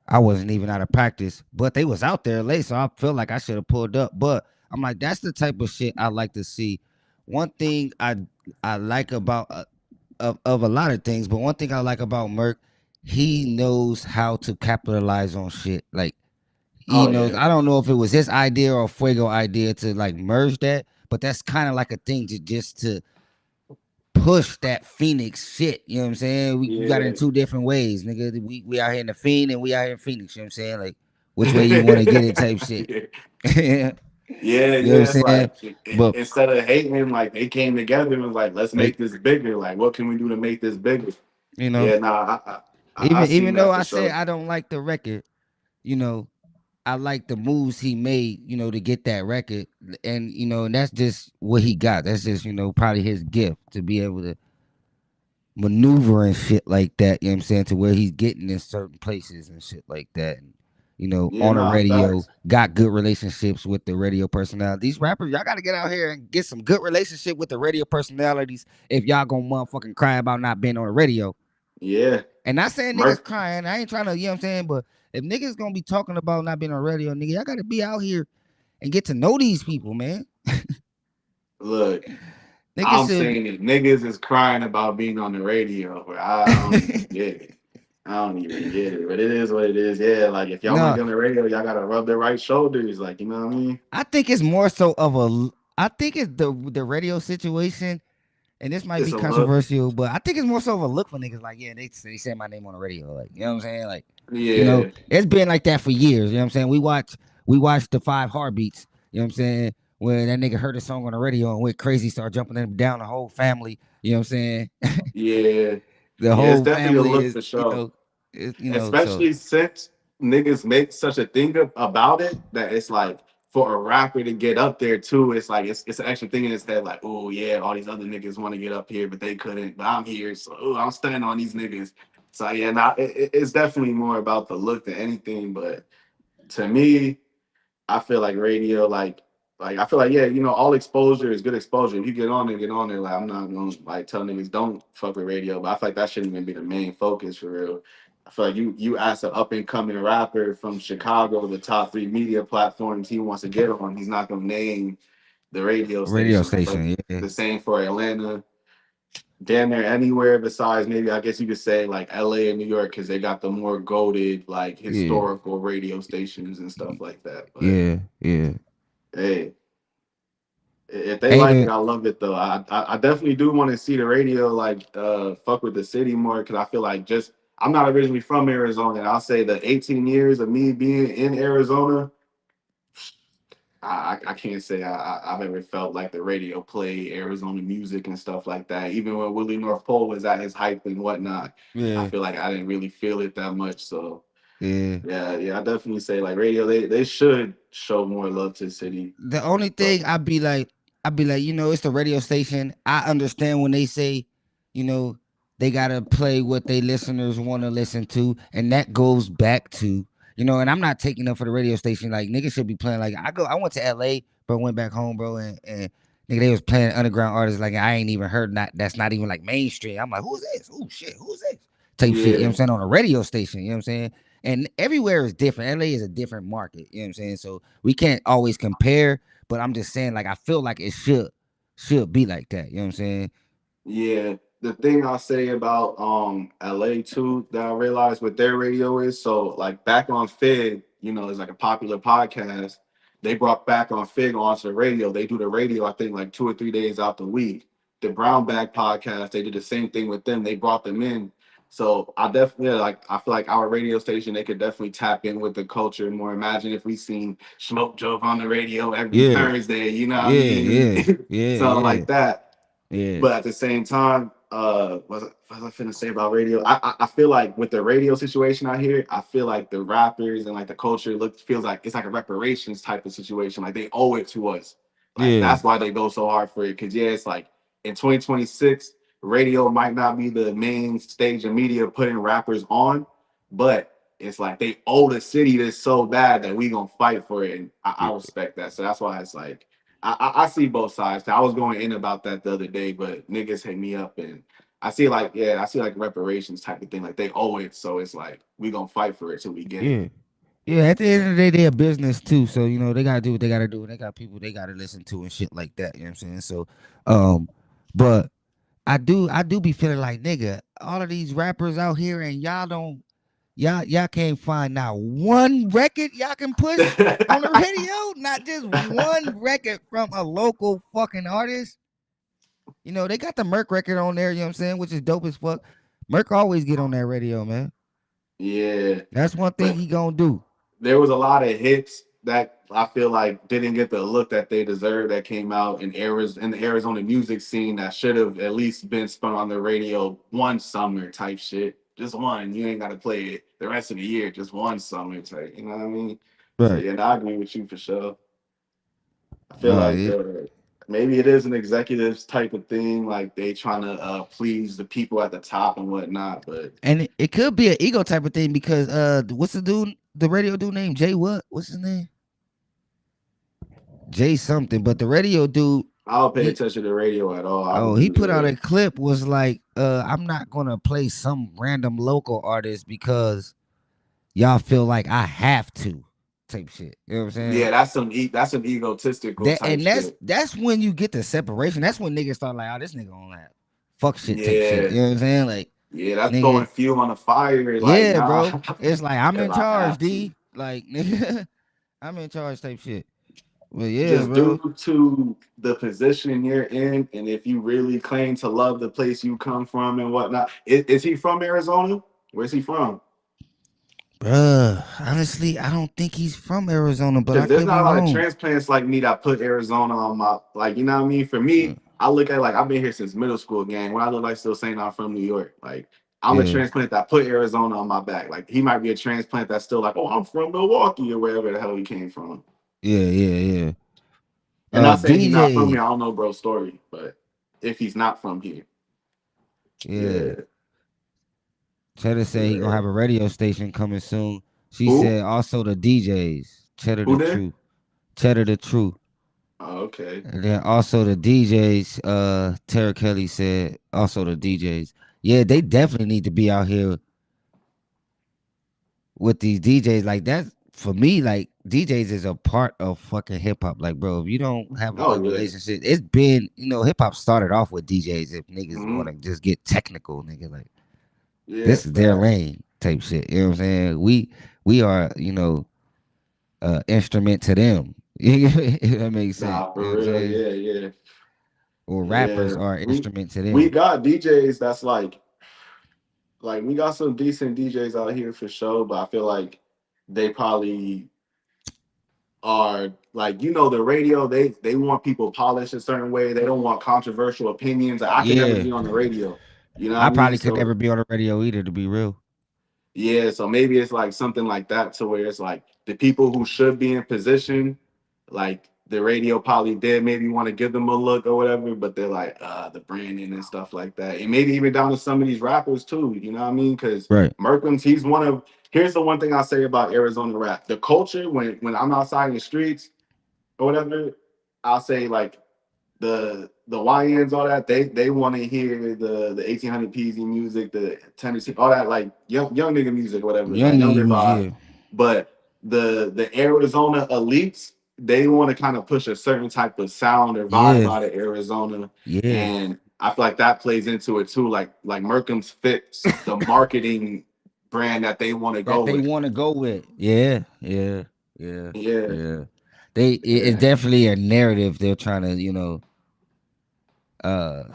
I wasn't even out of practice, but they was out there late, so I feel like I should have pulled up. But I'm like, that's the type of shit I like to see. One thing I like about of a lot of things, but one thing I like about Merc, he knows how to capitalize on shit. Like he Oh knows. yeah. I don't know if it was his idea or Fuego idea to like merge that, but that's kind of like a thing to just to push that Phoenix shit. You know what I'm saying? We got it in Yeah. two different ways, nigga. We out here in the Fiend and we out here in Phoenix. You know what I'm saying? Like which way you want to get it, type shit. Yeah. You Yeah, know what I'm yeah. It's saying? like But instead of hating, like they came together and was like, let's like make this bigger. Like, what can we do to make this bigger? you know, Yeah, nah, I even seen even though that I for said sure. I don't like the record, you know, I like the moves he made, to get that record, and and that's just what he got. That's just probably his gift to be able to maneuver and shit like that. You know what I'm saying? To where he's getting in certain places and shit like that. And, Yeah, on the nah, radio, facts. got good relationships with the radio personality. These rappers, y'all got to get out here and get some good relationship with the radio personalities if y'all gonna motherfucking cry about not being on the radio. Yeah, And not saying niggas Merc. crying. I ain't trying to, you know what I'm saying? But if niggas gonna be talking about not being on the radio, nigga, y'all got to be out here and get to know these people, man. Look, Niggas I'm should. saying it. Niggas is crying about being on the radio, but I don't even get it. I don't even get it, but it is what it is. Yeah, like if y'all want to No, get on the radio, y'all gotta rub the right shoulders. Like you know what I mean? I think it's more so of a. I think it's the radio situation, and this might It's be a look. controversial, but I think it's more so of a look for niggas. Like, yeah, they said my name on the radio. Like, you know what I'm saying? Like, Yeah, it's been like that for years. You know what I'm saying? We watched the Five Heartbeats. You know what I'm saying? When that nigga heard a song on the radio and went crazy, started jumping them down the whole family. You know what I'm saying? yeah, The yeah. It's whole definitely a family look is, for sure. so Especially since niggas make such a thing about it that it's like for a rapper to get up there too, it's like it's an extra thing in his head, like, oh yeah, all these other niggas want to get up here, but they couldn't. But I'm here, so ooh, I'm standing on these niggas. So yeah, nah, it's definitely more about the look than anything. But to me, I feel like radio, like I feel like yeah, all exposure is good exposure. If you get on there, get on there. Like I'm not gonna like tell niggas don't fuck with radio, but I feel like that shouldn't even be the main focus for real. I feel like you ask an up and coming rapper from Chicago, the top three media platforms he wants to get on, he's not gonna name the radio radio station. I feel station. like Yeah, the same for Atlanta, damn near anywhere besides maybe I guess you could say like LA and New York because they got the more goaded like yeah, historical radio stations and stuff like that. But yeah, yeah. hey, if they Ain't like it, it? I love it though. I definitely do want to see the radio like fuck with the city more because I feel like just I'm not originally from Arizona. And I'll say the 18 years of me being in Arizona, I can't say I've ever felt like the radio play Arizona music and stuff like that. Even when Willie North Pole was at his hype and whatnot, I Yeah, feel like I didn't really feel it that much. So yeah. yeah, yeah, I definitely say like radio, they should show more love to the city. The only But thing I'd be like, it's the radio station. I understand when they say, you know, they gotta play what they listeners want to listen to, and that goes back to, and I'm not taking up for the radio station. Like niggas should be playing. Like I went to LA, bro, went back home, bro, and nigga they was playing underground artists like I ain't even heard that's not even like mainstream. I'm like, who's this? Oh shit, who's this? Type shit. You know what I'm yeah. saying on a radio station. You know what I'm saying? And everywhere is different. LA is a different market. You know what I'm saying? So we can't always compare, but I'm just saying, like, I feel like it should be like that. You know what I'm saying? Yeah, the thing I'll say about LA too that I realized what their radio is, so like back on Fig, is like a popular podcast. They brought back on Fig onto the radio. They do the radio, I think, like 2 or 3 days out the week. The Brown Bag podcast, they did the same thing with them. They brought them in. So I definitely like I feel like our radio station, they could definitely tap in with the culture more. Imagine if we seen Shmokejoke on the radio every Yeah, Thursday, you know what I yeah, mean? yeah, yeah, Something yeah, like that. yeah, But at the same time, what was I finna say about radio? I feel like with the radio situation out here, I feel like the rappers and like the culture feels like it's like a reparations type of situation. Like they owe it to us. Like yeah, that's why they go so hard for it. Cause yeah, it's like in 2026, radio might not be the main stage of media putting rappers on, but it's like they owe the city this so bad that we gonna fight for it. And I respect that. So that's why it's like I see both sides. I was going in about that the other day, but niggas hit me up and I see like reparations type of thing. Like they owe it, so it's like we gonna fight for it till we get it. yeah. Yeah, at the end of the day, they're a business too. So, they gotta do what they gotta do. And they got people they gotta listen to and shit like that. You know what I'm saying? So, um, but I do be feeling like nigga, all of these rappers out here and y'all don't Y'all can't find not one record y'all can push on the radio. Not just one record from a local fucking artist. You know, they got the Merc record on there, you know what I'm saying, which is dope as fuck. Merc always get on that radio, man. Yeah, That's one thing but he gonna do. there was a lot of hits that I feel like didn't get the look that they deserved that came out in the Arizona music scene that should have at least been spun on the radio one summer type shit. Just one. You ain't gotta play it the rest of the year, just one summer type. You know what I mean? So Right. yeah, no, I agree with you for sure. I feel No, like yeah. maybe it is an executives type of thing, like they trying to please the people at the top and whatnot. But And it could be an ego type of thing because what's the dude, the radio dude named Jay what? What's his name? Jay something. But the radio dude, I don't pay he attention to the radio at all. I oh, just he do put out the a clip was like, I'm not gonna play some random local artist because y'all feel like I have to type shit. You know what I'm saying? yeah. That's some egotistical That type and shit. that's when you get the separation. That's when niggas start like, oh, this nigga on that fuck shit type shit. Yeah, You know what I'm saying? Like, yeah. That's throwing nigga, fuel on the fire. Like yeah, nah, bro. It's like I'm if in I charge, have to. D. Like, nigga, I'm in charge type shit. But yeah, Just bro. due to the position you're in, and if you really claim to love the place you come from and whatnot, is he from Arizona? Where's he from? Bruh, honestly, I don't think he's from Arizona, but I Because there's could not be a lot of wrong. transplants like me that put Arizona on my like, you know what I mean? For Uh, me, I look at like I've been here since middle school, gang. When I look like still saying I'm from New York, like I'm a Yeah, transplant that put Arizona on my back. Like he might be a transplant that's still like, oh, I'm from Milwaukee or wherever the hell he came from. yeah. And not saying he's not from here. DJ, I don't know bro's story, but if he's not from here, yeah. yeah, Cheddar said he gonna yeah. have a radio station coming soon. She Who? said also the DJs. Cheddar Who the did? Truth. Cheddar the Truth. Oh, okay. And then also the DJs, Tara Kelly said also the DJs. Yeah, they definitely need to be out here with these DJs. Like that for me, like DJs is a part of fucking hip hop. Like, bro, if you don't have a Oh good yeah. relationship, it's been, hip hop started off with DJs if niggas Hmm. wanna just get technical, nigga. Like Yeah, this is their facts. lane type shit. You know what I'm saying? We are, instrument to them. If that makes sense. Nah, You know for what I'm real. saying? Yeah, yeah. Or rappers Yeah, are instrument to we them. got DJs that's like we got some decent DJs out here for sure, but I feel like they probably are like the radio. They want people polished a certain way. They don't want controversial opinions. Like, I could never Yeah. be on the radio. You know what I I mean? probably could never So be on the radio either, to be real. yeah, so maybe it's like something like that to where it's like the people who should be in position, like the radio probably did maybe want to give them a look or whatever, but they're like the branding and stuff like that. And maybe even down to some of these rappers too, you know what I mean? Because Right. Merkham's, here's the one thing I'll say about Arizona rap. The culture when I'm outside in the streets or whatever, I'll say like the YNs, all that, they want to hear the 1800 PZ music, the Tennessee, all that like young nigga music, or whatever, that Young younger Emus, vibe. yeah. But the Arizona elites, they want to kind of push a certain type of sound or vibe Yeah. out of Arizona, Yeah. and I feel like that plays into it too. Like Merkham's fits the marketing brand that they want to That go they with. want to go with. Yeah. Yeah, Yeah. It's yeah, definitely a narrative they're trying to,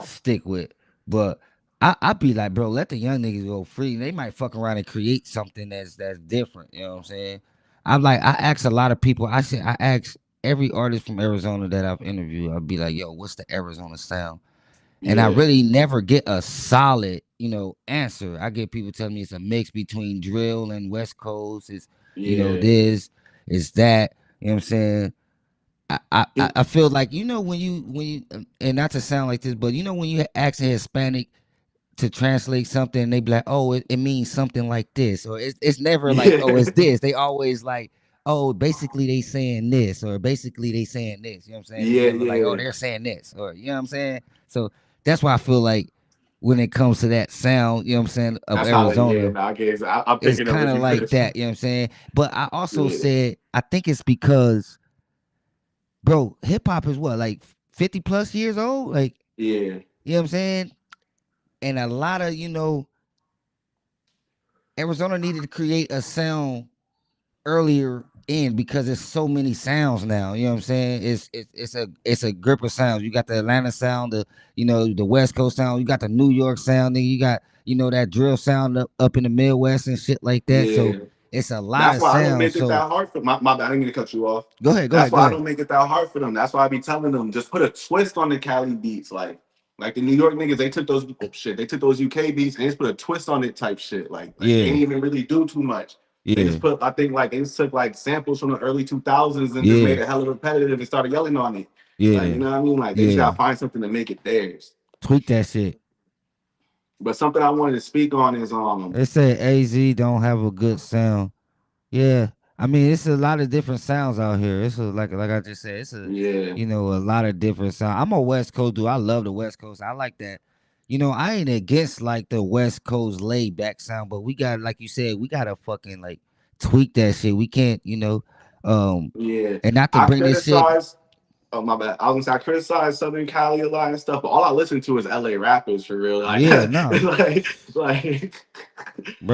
stick with. But I be like, bro, let the young niggas go free. They might fuck around and create something that's different. You know what I'm saying? I ask a lot of people. I ask every artist from Arizona that I've interviewed. I'll be like, yo, what's the Arizona sound? And I yeah, really never get a solid, answer. I get people telling me it's a mix between drill and West Coast. It's, yeah. this, it's that. You know what I'm saying? It, I feel like when you and not to sound like this, but when you ask a Hispanic to translate something, they be like, oh, it means something like this, or it's never like, oh, yeah, it's this. They always like, oh, basically they saying this, or basically they saying this. You know what I'm saying? It's yeah, never like, oh, yeah. they're saying this, or you know what I'm saying. So that's why I feel like when it comes to that sound, you know what I'm saying, of That's how they, yeah, Arizona, no, I guess I'm it's picking up kind what of you like finish. that. You know what I'm saying? But I also Yeah, said I think it's because, bro, hip hop is what, like 50 plus years old? Like, yeah, you know what I'm saying? And a lot of, Arizona needed to create a sound earlier in because there's so many sounds now. You know what I'm saying? It's a grip of sounds. You got the Atlanta sound, the West Coast sound. You got the New York sound. Then you got that drill sound up in the Midwest and shit like that. So Yeah. it's a lot That's of why I don't sounds. make it So that hard for my bad. I didn't mean to cut you off. go ahead, go That's ahead, go why I ahead. don't make it that hard for them. That's why I be telling them just put a twist on the Cali beats, like the New York niggas. They took those shit. They took those UK beats and just put a twist on it, type shit. Like they Yeah, didn't even really do too much. They yeah, just put, I think, like they just took like samples from the early 2000s and just made yeah, it hella repetitive and started yelling on it. Like, yeah, you know what I mean? Like they just yeah. gotta find something to make it theirs. Tweak that shit. But something I wanted to speak on is They say AZ don't have a good sound. Yeah, I mean it's a lot of different sounds out here. It's like I just said, it's yeah, a lot of different sounds. I'm a West Coast dude. I love the West Coast. I like that. I ain't against like the West Coast laid back sound, but we got like you said, we gotta fucking like tweak that shit. We can't, um, yeah. and not to I bring this shit. criticize. Oh my bad. I was gonna say I criticize Southern Cali a lot and stuff, but all I listen to is LA rappers for real. Like, Yeah, no. like.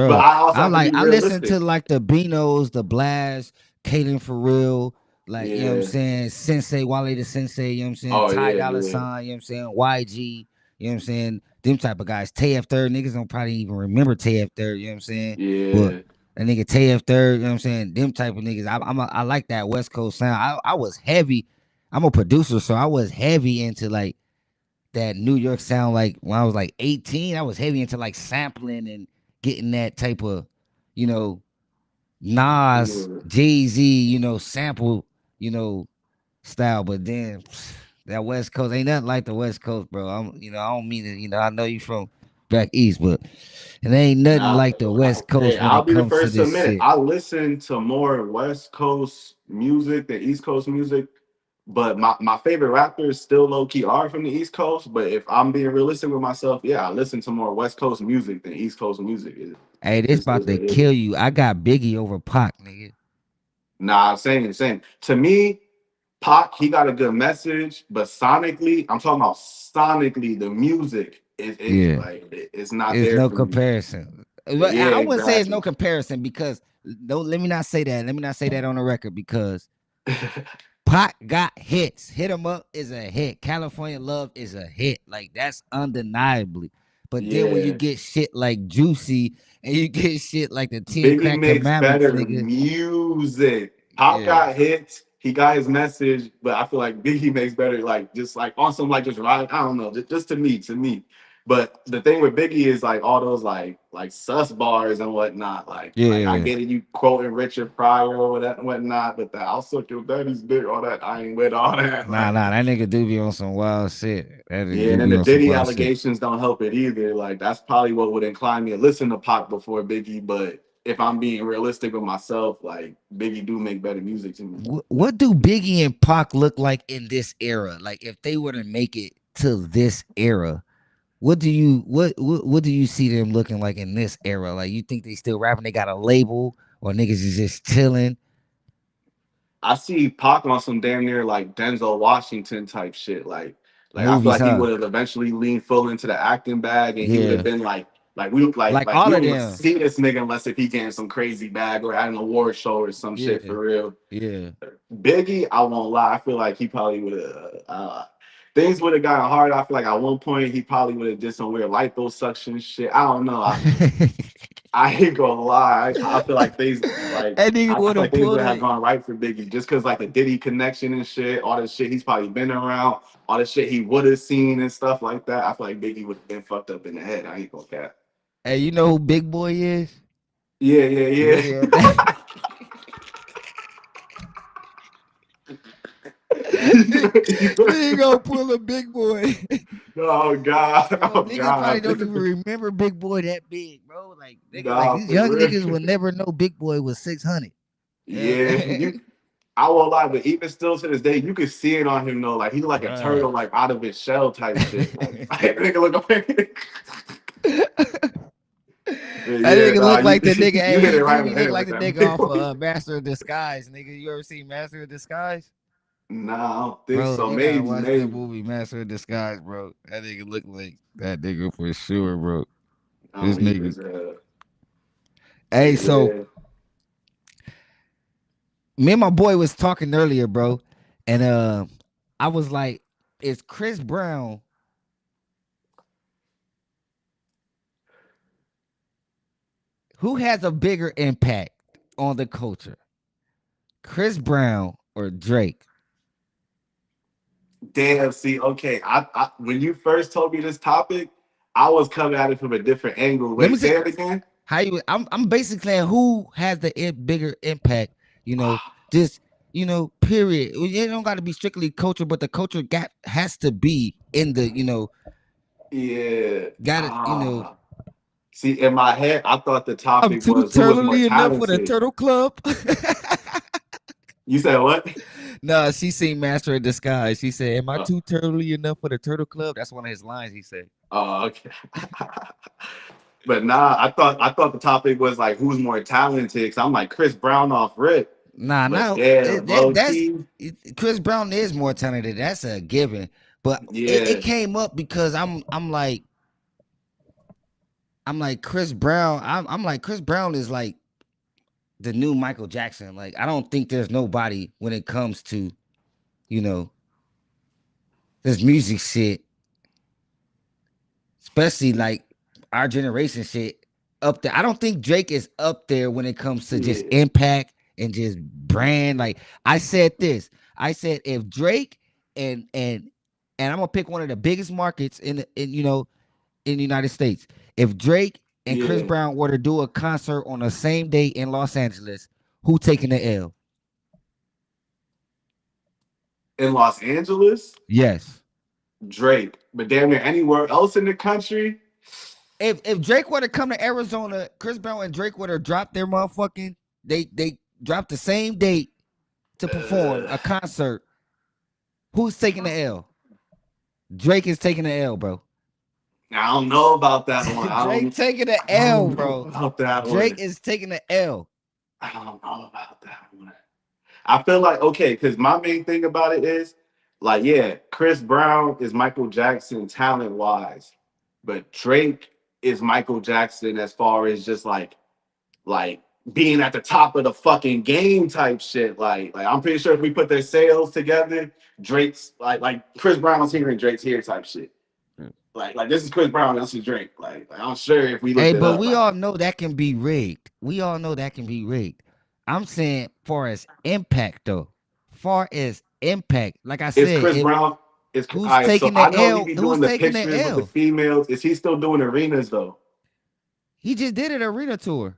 But Bro, I also I have to like be I listen to realistic. like the Beanos, the Blast, Caden for real, like you know what I'm Yeah. saying, Sensei, Wale the Sensei, you know what I'm saying, Oh Ty yeah, Dolla yeah, Sign, you know what I'm saying, YG, you know what I'm saying, them type of guys. TF Third niggas don't probably even remember TF Third, you know what I'm saying, but yeah. that nigga TF Third, you know what I'm saying, them type of niggas. I like that West Coast sound. I was heavy. I'm a producer, so I was heavy into like that New York sound. Like when I was like 18, I was heavy into like sampling and getting that type of, you know, Nas, Yeah. Jay-Z, sample, you know, style. But then that West Coast ain't nothing like the West Coast, bro. I don't mean it, I know you from back east, but it ain't nothing Now, like the West hey, Coast when I'll it be the comes to first to this admit it. shit. I listen to more West Coast music than East Coast music, but my favorite rappers still low key are from the East Coast. But if I'm being realistic with myself, yeah, I listen to more West Coast music than East Coast music. Hey, It this just about is to what it is. kill you. I got Biggie over Pac, nigga. Nah, same. To me, Pac, he got a good message, but sonically, I'm talking about sonically, the music is Yeah. like it's not It's there no for me. comparison. But Yeah, I wouldn't say it's no exactly. comparison because don't let me not say that. Let me not say that on the record because Pac got hits. Hit 'em up is a hit. California Love is a hit. Like that's undeniably. But then when you Yeah. get shit like Juicy and you get shit like the 10 Biggie Crack makes Commandments, better nigga. music. Pop Yeah. got hits. He got his message, but I feel like Biggie makes better, like just like on some like just right. I don't know, just to me. But the thing with Biggie is like all those like sus bars and whatnot. Like I Yeah. get it, you quoting Richard Pryor or whatnot, but the I'll suck your daddy's dick, all that. I ain't with all that. Nah, Like nah, that nigga do be on some wild shit. That nigga yeah, do and then be the on some Diddy wild shit. allegations don't help it either. Like that's probably what would incline me to listen to Pac before Biggie. But if I'm being realistic with myself, like Biggie do make better music to me. What do Biggie and Pac look like in this era? Like if they were to make it to this era, what do you see them looking like in this era? Like you think they still rapping? They got a label or niggas is just chilling? I see Pac on some damn near like Denzel Washington type shit. Like I feel Movies, like he huh? would have eventually leaned full into the acting bag, and he would have Yeah, been like we like like like all we of don't even them. see this nigga unless if he getting some crazy bag or had an award show or some shit Yeah, for real. yeah. Biggie, I won't lie. I feel like he probably would have. Things would have gotten hard. I feel like at one point he probably would have did some weird liposuction shit. I don't know. I ain't gonna lie. I feel like things like That nigga I would feel like have things pulled would have it. gone right for Biggie just because like the Diddy connection and shit, all the shit he's probably been around, all the shit he would have seen and stuff like that. I feel like Biggie would have been fucked up in the head. I ain't gonna cap. Hey, you know who Big Boy is? Yeah, yeah, Yeah. yeah. Nigga gonna pull a Big Boy. Oh God, Bro, oh niggas probably God. don't even remember Big Boy that big, bro. Like niggas, like Nah, these for young real. niggas will never know Big Boy was 600. Yeah, I won't lie, but even still to this day, you can see it on him though. Like he's like a Bruh. turtle, like out of his shell type shit. Like nigga look like. But That yeah, nigga nah, look you like the nigga. you Hey, hit he it right do on be the look head like with the that nigga big off of one. Master of Disguise, nigga. You ever seen Master of Disguise? Nah, I don't think Bro, so. you gotta Maybe, watch that maybe. movie, Master of Disguise, bro. That nigga look like that nigga for sure, bro. I This don't nigga, even. Hey, so Yeah. me and my boy was talking earlier, bro, and I was like, is Chris Brown who has a bigger impact on the culture? Chris Brown or Drake? Damn. See, okay. I when you first told me this topic, I was coming at it from a different angle. Let me Wait, say say it again. how you. I'm basically saying who has the bigger impact. You know, just period. It don't got to be strictly culture, but the culture gap has to be in the Yeah. got it. See, in my head, I thought the I'm topic too was who was more turtly enough for the talented. Turtle Club. You said what? No, she seen Master in Disguise. She said, "Am I Uh, too turtly enough for the Turtle Club?" That's one of his lines. He said. oh, okay. But nah, I thought the topic was like who's more talented. Cause I'm like Chris Brown off rip. Nah, But no, damn, low key, Chris Brown is more talented. That's a given. But it yeah, came up because I'm like Chris Brown. I'm like Chris Brown is like the new Michael Jackson. Like I don't think there's nobody when it comes to you know this music shit, especially like our generation shit up there. I don't think Drake is up there when it comes to just yeah, impact and just brand. Like I said this. I said if Drake and and and I'm gonna pick one of the biggest markets in the United States. If Drake and Chris yeah. Brown were to do a concert on the same day in Los Angeles, who taking the L? In Los Angeles, Yes. Drake. But damn near anywhere else in the country, If Drake were to come to Arizona, Chris Brown and Drake would have dropped their motherfucking they dropped the same date to perform uh, a concert. Who's taking the L? Drake is taking the L, bro. I don't know about that one. Drake taking the I L, don't know bro. about that Drake one. is taking the L. I don't know about that one. I feel like okay, because my main thing about it is like, yeah, Chris Brown is Michael Jackson talent wise, but Drake is Michael Jackson as far as just like being at the top of the fucking game type shit. Like I'm pretty sure if we put their sales together, Drake's like Chris Brown's here and Drake's here type shit. Like this is Chris Brown, this is Drake. Like I'm sure if we Hey, looked it but up, we like all know that can be rigged. We all know that can be rigged. I'm saying far as impact though. Far as impact, like I is said, Chris if Brown is all who's right. So taking I the know he L, be who's doing the taking the pictures with the L? females. Is he still doing arenas though? He just did an arena tour.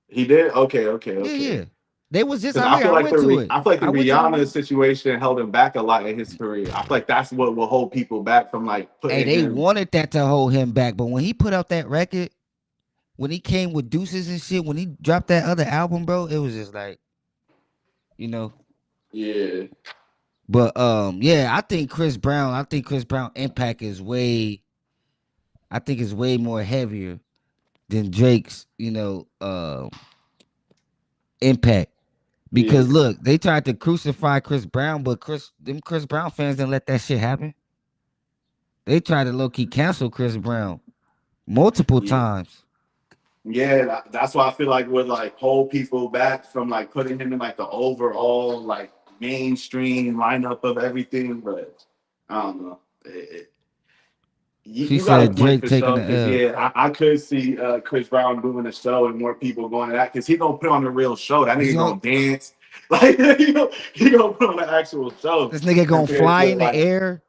He did. Okay, okay, Yeah, okay. yeah. They was just Because out here. I went to it. I feel like the I went to the Rihanna arena. situation held him back a lot in his career. I feel like that's what will hold people back from like Hey, putting they him. wanted that to hold him back, but when he put out that record, when he came with Deuces and shit, when he dropped that other album, bro, it was just like, you know. Yeah, But yeah, I think Chris Brown impact is way, I think is way more heavier than Drake's, impact. Because yeah, look, they tried to crucify Chris Brown, but Chris Brown fans didn't let that shit happen. They tried to low key cancel Chris Brown multiple yeah. times. Yeah, that's why I feel like would like hold people back from like putting him in like the overall like mainstream lineup of everything. But I don't know. She You got a said point Drake for taking sure. the Because L. yeah, I could see Chris Brown doing a show and more people going to that. Because he gonna put on a real show. That He's nigga on gonna dance. Like he gonna put on an actual show this nigga gonna compared fly to in the like air.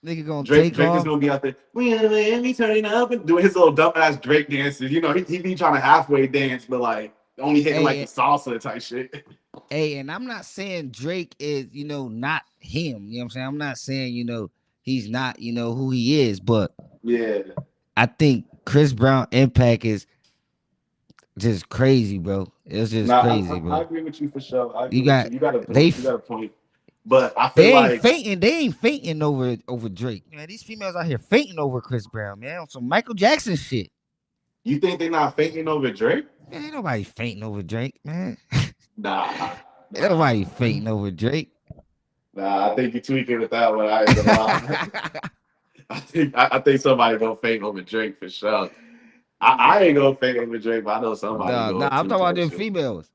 This nigga gonna Drake. take Drake is off. gonna be out there. Let me turning up and doing his little dumbass Drake dances. He be trying to halfway dance, but like only hitting like the Hey, salsa type shit. hey, and I'm not saying Drake is, not him. You know what I'm saying? I'm not saying, he's not, who he is, but Yeah. I think Chris Brown impact is just crazy, bro. It's just Nah, crazy, I bro. agree with you for sure. I You agree with you. got You got a they point. You got f- a point. But I feel they ain't like fainting. They ain't fainting over Drake. Man, these females out here fainting over Chris Brown, man. On some Michael Jackson shit. you think they're not faking over Drake. Man, ain't nobody fainting over Drake, man. Nah, Ain't nah, nobody fainting over Drake. nah. I think you're tweaking with that one. I ain't gonna lie. I think somebody gonna fake over Drake for sure. I ain't gonna fake it with Drake, but I know somebody Nah, going I'm to talking about type them shit. females.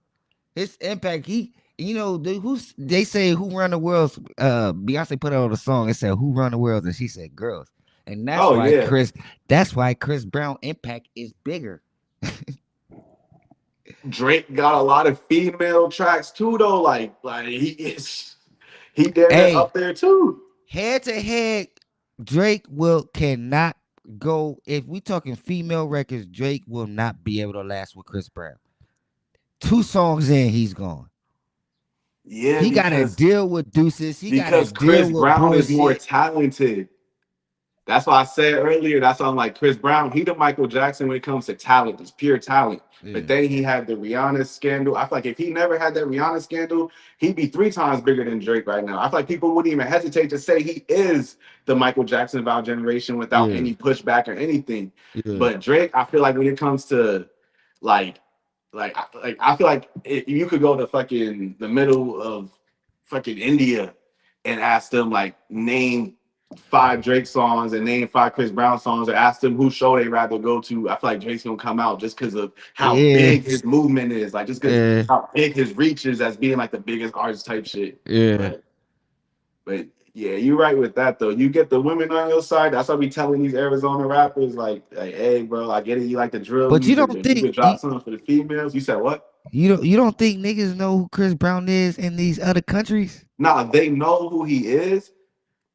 His impact, who's they say who run the world. Beyonce put out a song. It said who run the world, and she said girls, and Oh yeah, That's why Chris Brown impact is bigger. Drake got a lot of female tracks too, though. Like he damn near Hey, up there too. head to head, Drake will cannot go. If we talking female records, Drake will not be able to last with Chris Brown. Two songs in, he's gone. Yeah, He got to deal with deuces. He got to because deal Chris with Brown is more bullshit. talented. That's why I said earlier. That's why I'm like Chris Brown. He the Michael Jackson when it comes to talent. It's pure talent. But Yeah, then he had the Rihanna scandal. I feel like if he never had that Rihanna scandal, he'd be 3 times bigger than Drake right now. I feel like people wouldn't even hesitate to say he is the Michael Jackson of our generation without yeah, any pushback or anything. yeah, But Drake, I feel like when it comes to like, I feel like you could go to fucking the middle of fucking India and ask them like name 5 Drake songs and name 5 Chris Brown songs, or ask them who show they rather go to. I feel like Drake's gonna come out just because of how yeah, big his movement is, like just because yeah, how big his reach is as being like the biggest artist type shit. yeah. But yeah, you're right with that though. You get the women on your side. That's why we telling these Arizona rappers like, hey, bro, I get it. You like the drill But you music, don't but you think could drop something for the females. You said what? you don't think niggas know who Chris Brown is in these other countries? Nah, they know who he is,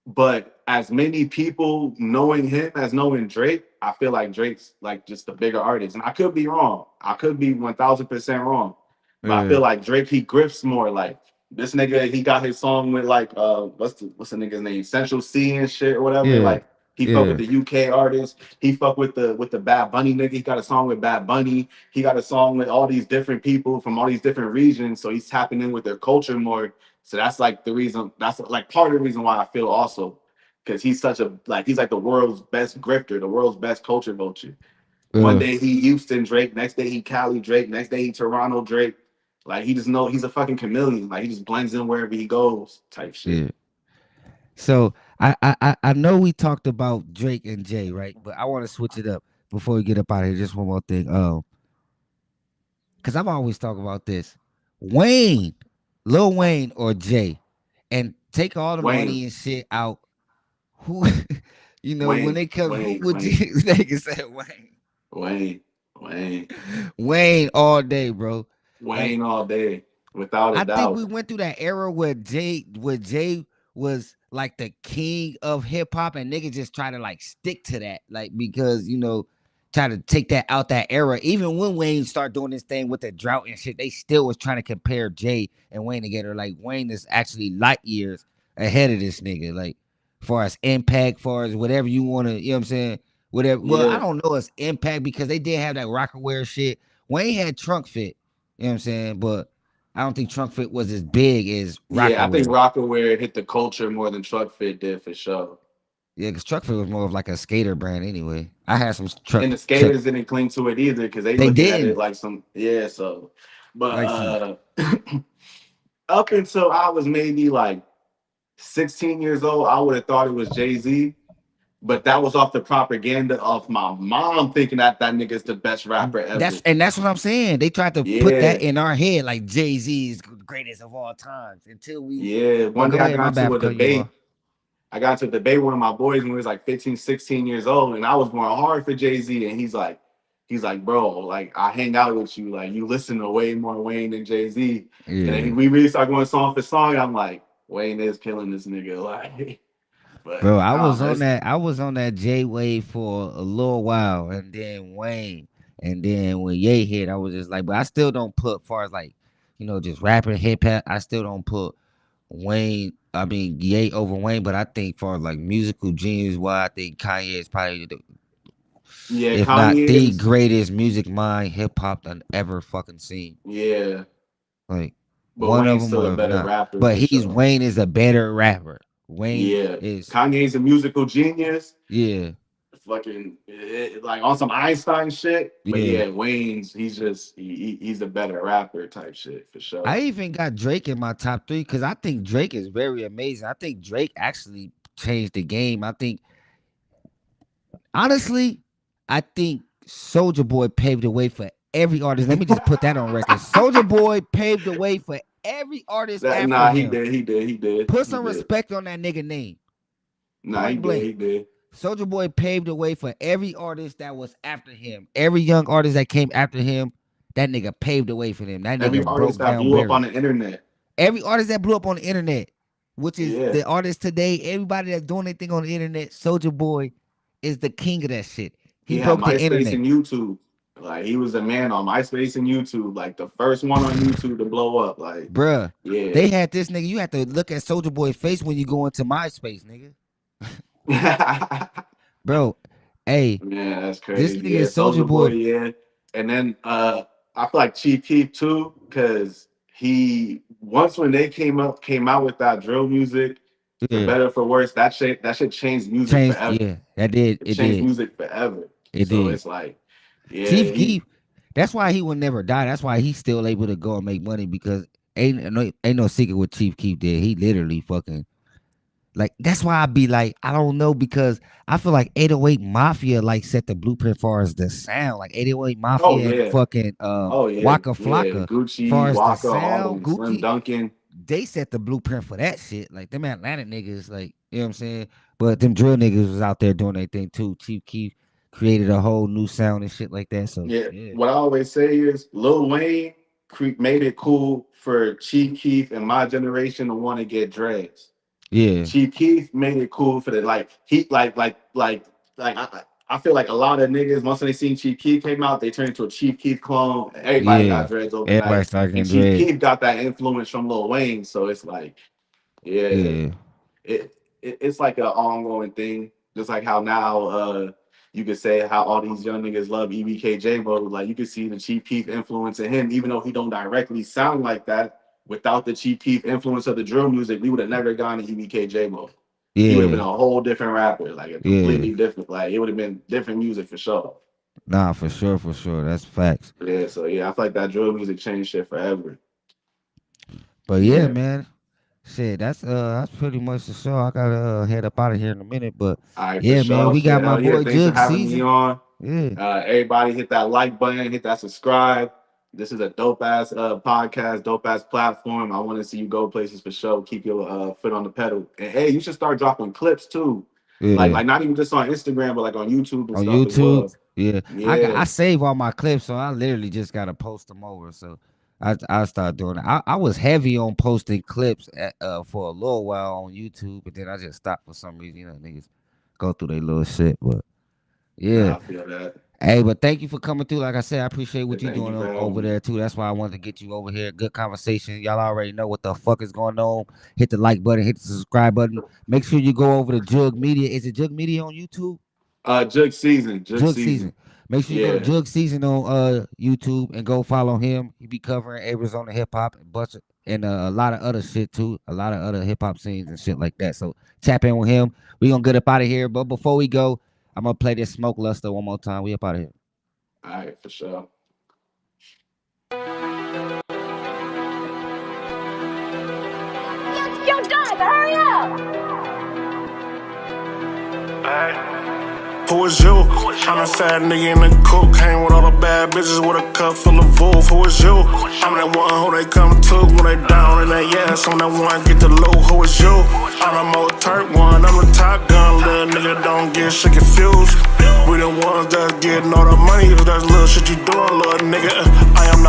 but as many people knowing him as knowing Drake, I feel like Drake's like just the bigger artist. And I could be wrong. I could be 1000% wrong. But I Yeah, feel like Drake, he grifts more. Like this nigga, he got his song with like what's the nigga's name? Central C and shit or whatever. yeah, Like he fuck with yeah, the UK artists. He fuck with the Bad Bunny nigga. He got a song with Bad Bunny. He got a song with all these different people from all these different regions. So he's tapping in with their culture more. So that's like the reason. That's like part of the reason why I feel also because he's such a like he's like the world's best grifter, the world's best culture vulture. One yeah, day he Houston Drake, next day he Cali Drake, next day he Toronto Drake. Like he just know he's a fucking chameleon. Like he just blends in wherever he goes, type shit. yeah. So I know we talked about Drake and Jay, right? But I want to switch it up before we get up out of here. Just one more thing. Because I'm always talking about this. Wayne, Lil Wayne or Jay, and take all the Wayne, money and shit out. Who, when Wayne, they come, who Wayne, would Wayne, you? They can say Wayne, Wayne, Wayne, Wayne all day, bro. Like Wayne all day, without a I think doubt. we went through that era where Jay was like the king of hip hop, and niggas just try to like stick to that, like because try to take that out that era. Even when Wayne started doing this thing with the drought and shit, they still was trying to compare Jay and Wayne together. Like Wayne is actually light years ahead of this nigga, like far as impact, far as whatever you want to, you know what I'm saying? Whatever. Well, I Yeah, don't know it's impact because they did have that Rockaware shit. Wayne had trunk fit, you know what I'm saying? But I don't think Trunk Fit was as big as yeah. I think Rockaware. Rockaware hit the culture more than Truck Fit did for sure. Yeah, because Truck Fit was more of like a skater brand anyway. I had some And the truck. skaters didn't cling to it either because they They looking at it didn't like some yeah. So, but like some. up until I was maybe like 16 years old, I would have thought it was Jay Z. But that was off the propaganda of my mom thinking that that nigga's the best rapper ever. That's what I'm saying. They tried to put that Yeah, in our head like Jay Z is the greatest of all times until we. yeah. But One day go I ahead, got my bad into for a cutting you off. debate. I got into a debate with one of my boys when he was like 15, 16 years old, and I was going hard for Jay Z, and he's like, bro, like I hang out with you, like you listen to way more Wayne than Jay Z, and then Yeah, we really start going song for song. I'm like, Wayne is killing this nigga, like, but bro, no, it's I was on that J wave for a little while, and then Wayne, and then when Ye hit, I was just like, but I still don't put far as like, just rapping hip hop. I still don't put Wayne, I mean Ye over Wayne, but I think for like musical genius, why I think Kanye is probably yeah, if not Kanye the is greatest music mind hip hop done ever fucking seen. yeah, Like but one of Wayne's them, still or a if better not, rapper but for he's sure. Wayne is a better rapper. Wayne Yeah, is Kanye's a musical genius, yeah, fucking like on some Einstein shit. But yeah. yeah, Wayne's he's just he's a better rapper type shit for I sure. even got Drake in my top three because I think Drake is very amazing. I think Drake actually changed the game. I think honestly, I think Soulja Boy paved the way for every artist. Let me just put that on record. Soulja Boy paved the way for every artist after Nah, he him. did. He did. He did. Put He some did. respect on that nigga name. Nah, he Point did. He blank. did. Soulja Boy paved the way for every artist that was after him. Every young artist that came after him, that nigga paved the way for them. That Every nigga artist broke that down blew up on barriers. the internet. Every artist that blew up on the internet, which is Yeah. the artist today, everybody that's doing anything on the internet, Soulja Boy is the king of that shit. He He had broke the MySpace internet. and YouTube. Like he was a man on MySpace and YouTube. Like the first one on YouTube to blow up. Like, Bruh, yeah. they had this nigga. You have to look at Soulja Boy's face when you go into MySpace, nigga. Bro, hey, Man, that's this crazy. nigga Yeah, is Soulja Soldier Boy, Boy. yeah. And then I feel like Chief Keef too, because he once when they came out with that drill music, for Yeah, better or for worse, that shit changed music changed. forever. Yeah, that did. It It changed did. music forever. It So did. it's like, yeah, Chief Keef. That's why he will never die. That's why he's still able to go and make money because ain't no secret what Chief Keef did. He literally fucking like. That's why I be like, I don't know because I feel like 808 Mafia like set the blueprint for as the sound. Like 808 oh Mafia and yeah, fucking oh yeah, Waka yeah. Flocka, far Gucci, as the Waka, all sound, them, Slim Gucci, Duncan. they set the blueprint for that shit. Like them Atlanta niggas, like you know what I'm saying. But them drill niggas was out there doing their thing too. Chief Keef created a whole new sound and shit like that. So Yeah, yeah, what I always say is Lil Wayne made it cool for Chief Keef and my generation to want to get dreads. yeah, Chief Keef made it cool for the like he I feel like a lot of niggas once they seen Chief Keef came out, they turned into a Chief Keef clone. Everybody yeah. got dreads Everybody overnight, started and getting Chief dreads. Keef got that influence from Lil Wayne. So it's like, yeah, Yeah, it's like an ongoing thing. Just like how now you could say how all these young niggas love EBKJ mode. Like you could see the Chief Keef influence in him, even though he don't directly sound like that. Without the Chief Keef influence of the drill music, we would have never gone to EBKJ mode. He would have been yeah, a whole different rapper, like a yeah. completely different. Like it would have been different music for sure. Nah, for sure, for sure. That's facts. Yeah, so yeah, I feel like that drill music changed shit forever. But yeah, Yeah. man. Shit, that's pretty much the show. I gotta head up out of here in a minute. But All right, for yeah, man, sure. we got Shit, my hell yeah. boy Thanks for Jug having me season. on. Yeah, Everybody hit that like button, hit that subscribe. This is a dope ass podcast, dope ass platform. I want to see you go places for sure. Keep your foot on the pedal. And hey, you should start dropping clips too. yeah. Like not even just on Instagram, but like on YouTube and On stuff as YouTube. well. Yeah, I Yeah. save all my clips, so I literally just gotta post them over. So I start doing it. I was heavy on posting clips for a little while on YouTube, but then I just stopped for some reason. You know, niggas go through their little shit. But yeah, Nah, I feel that. hey, but thank you for coming through. Like I said, I appreciate what you Thank you doing for having over me. there too. That's why I wanted to get you over here. Good conversation. Y'all already know what the fuck is going on. Hit the like button, hit the subscribe button. Make sure you go over to Jug Media. Is it Jug Media on YouTube? Jug season. Jug Jug season. Season. Make sure you go to Yeah. Jug Season on YouTube and go follow him. He be covering Arizona hip hop and a lot of other shit too. A lot of other hip hop scenes and shit like that. So tap in with him. We gonna get up out of here. But before we go, I'm gonna play this Smoke Luster one more time. We up out of here. All right, for sure. Yo, Doug, hurry up! Who is you? I'm a fat nigga in the cook. Hang with all the bad bitches with a cup full of wolf. Who is you? I'm that one who they come to when they down in that yes. I'm that one get the loot. Who is you? I'm the more turk one. I'm the top gun. Little nigga don't get shit confused. We the ones that's getting all the money. If that's little shit you doing, little nigga. I am not.